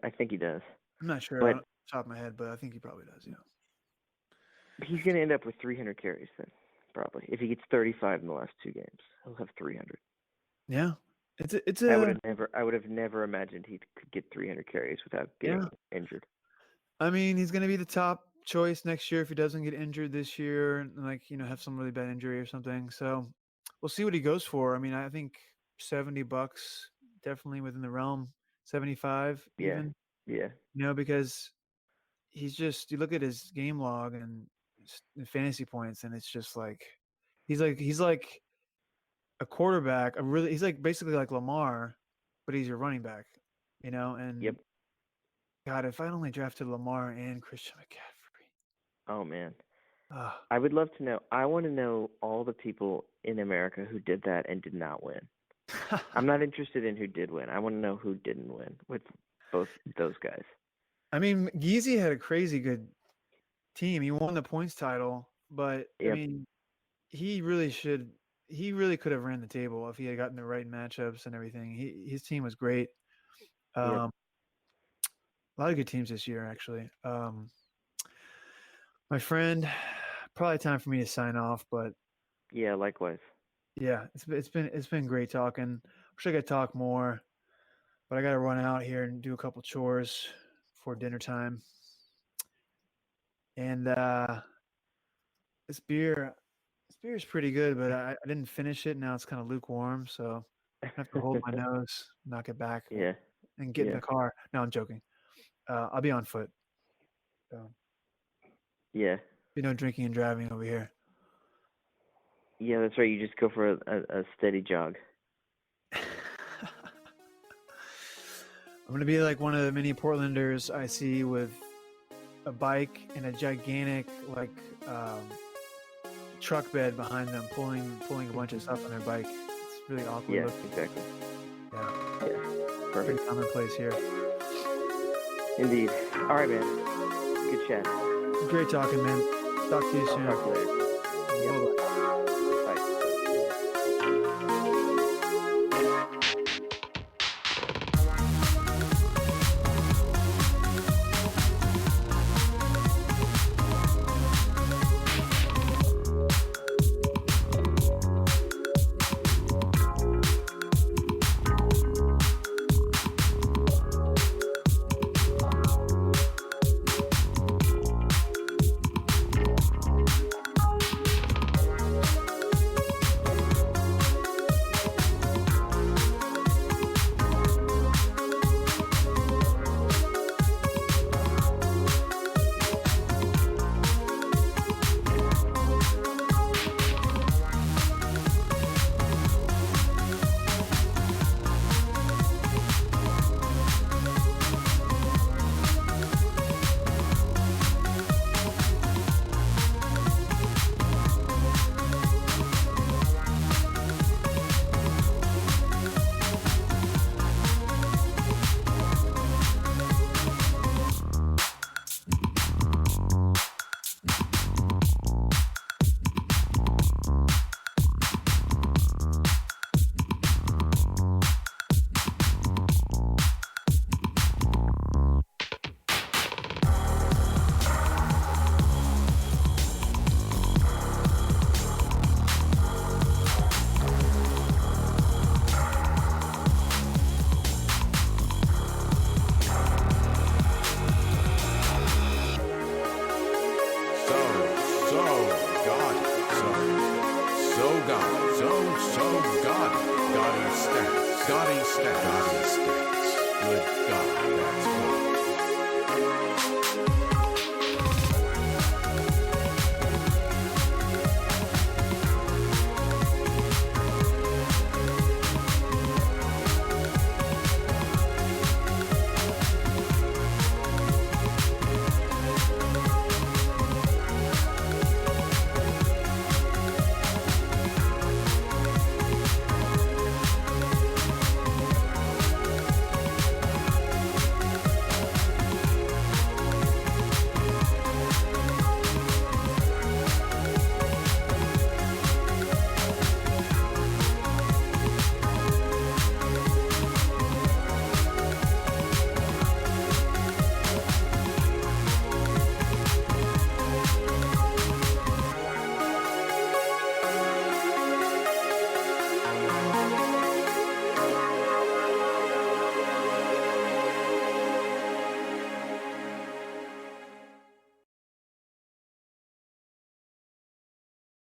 I think he does. I'm not sure But on the top of my head, but I think he probably does. Yeah. he's going to end up with 300 carries then, probably. If he gets 35 in the last 2 games, he'll have 300. Yeah. It's I would a have never imagined he could get 300 carries without yeah. getting injured. I mean, he's gonna be the top choice next year if he doesn't get injured this year and like, have some really bad injury or something. So we'll see what he goes for. I mean, I think $70 definitely within the realm, 75 Yeah, even, yeah, because he's just you look at his game log and fantasy points and it's just like he's like a quarterback, he's like basically like Lamar, but he's your running back, and yep. God, if I only drafted Lamar and Christian McCaffrey. Oh man, Ah. I would love to know. I want to know all the people in America who did that and did not win. I'm not interested in who did win. I want to know who didn't win with both those guys. I mean, Geezy had a crazy good team. He won the points title, but I Yep. mean, he really could have ran the table if he had gotten the right matchups and everything. His team was great. Yep. A lot of good teams this year, actually. My friend, probably time for me to sign off, but Yeah, likewise. yeah, it's been great talking. Wish I could talk more, but I got to run out here and do a couple chores before dinner time. And this beer is pretty good, but I didn't finish it. Now it's kind of lukewarm, so I have to hold my nose, knock it back, Yeah. and get in Yeah. the car. No, I'm joking. I'll be on foot. So, Yeah. no drinking and driving over here. Yeah, that's right. You just go for a steady jog. I'm gonna be like one of the many Portlanders I see with a bike and a gigantic truck bed behind them, pulling a bunch of stuff on their bike. It's really awkward. Yeah, looking. exactly. Yeah, Yeah. pretty Perfect. commonplace here. Indeed. All right, man. Good chat. Great talking, man. Talk to you I'll soon. talk to you later. Bye-bye. Bye. So God, so God, Gaudy stats. Gaudy stats. Good God, that's good.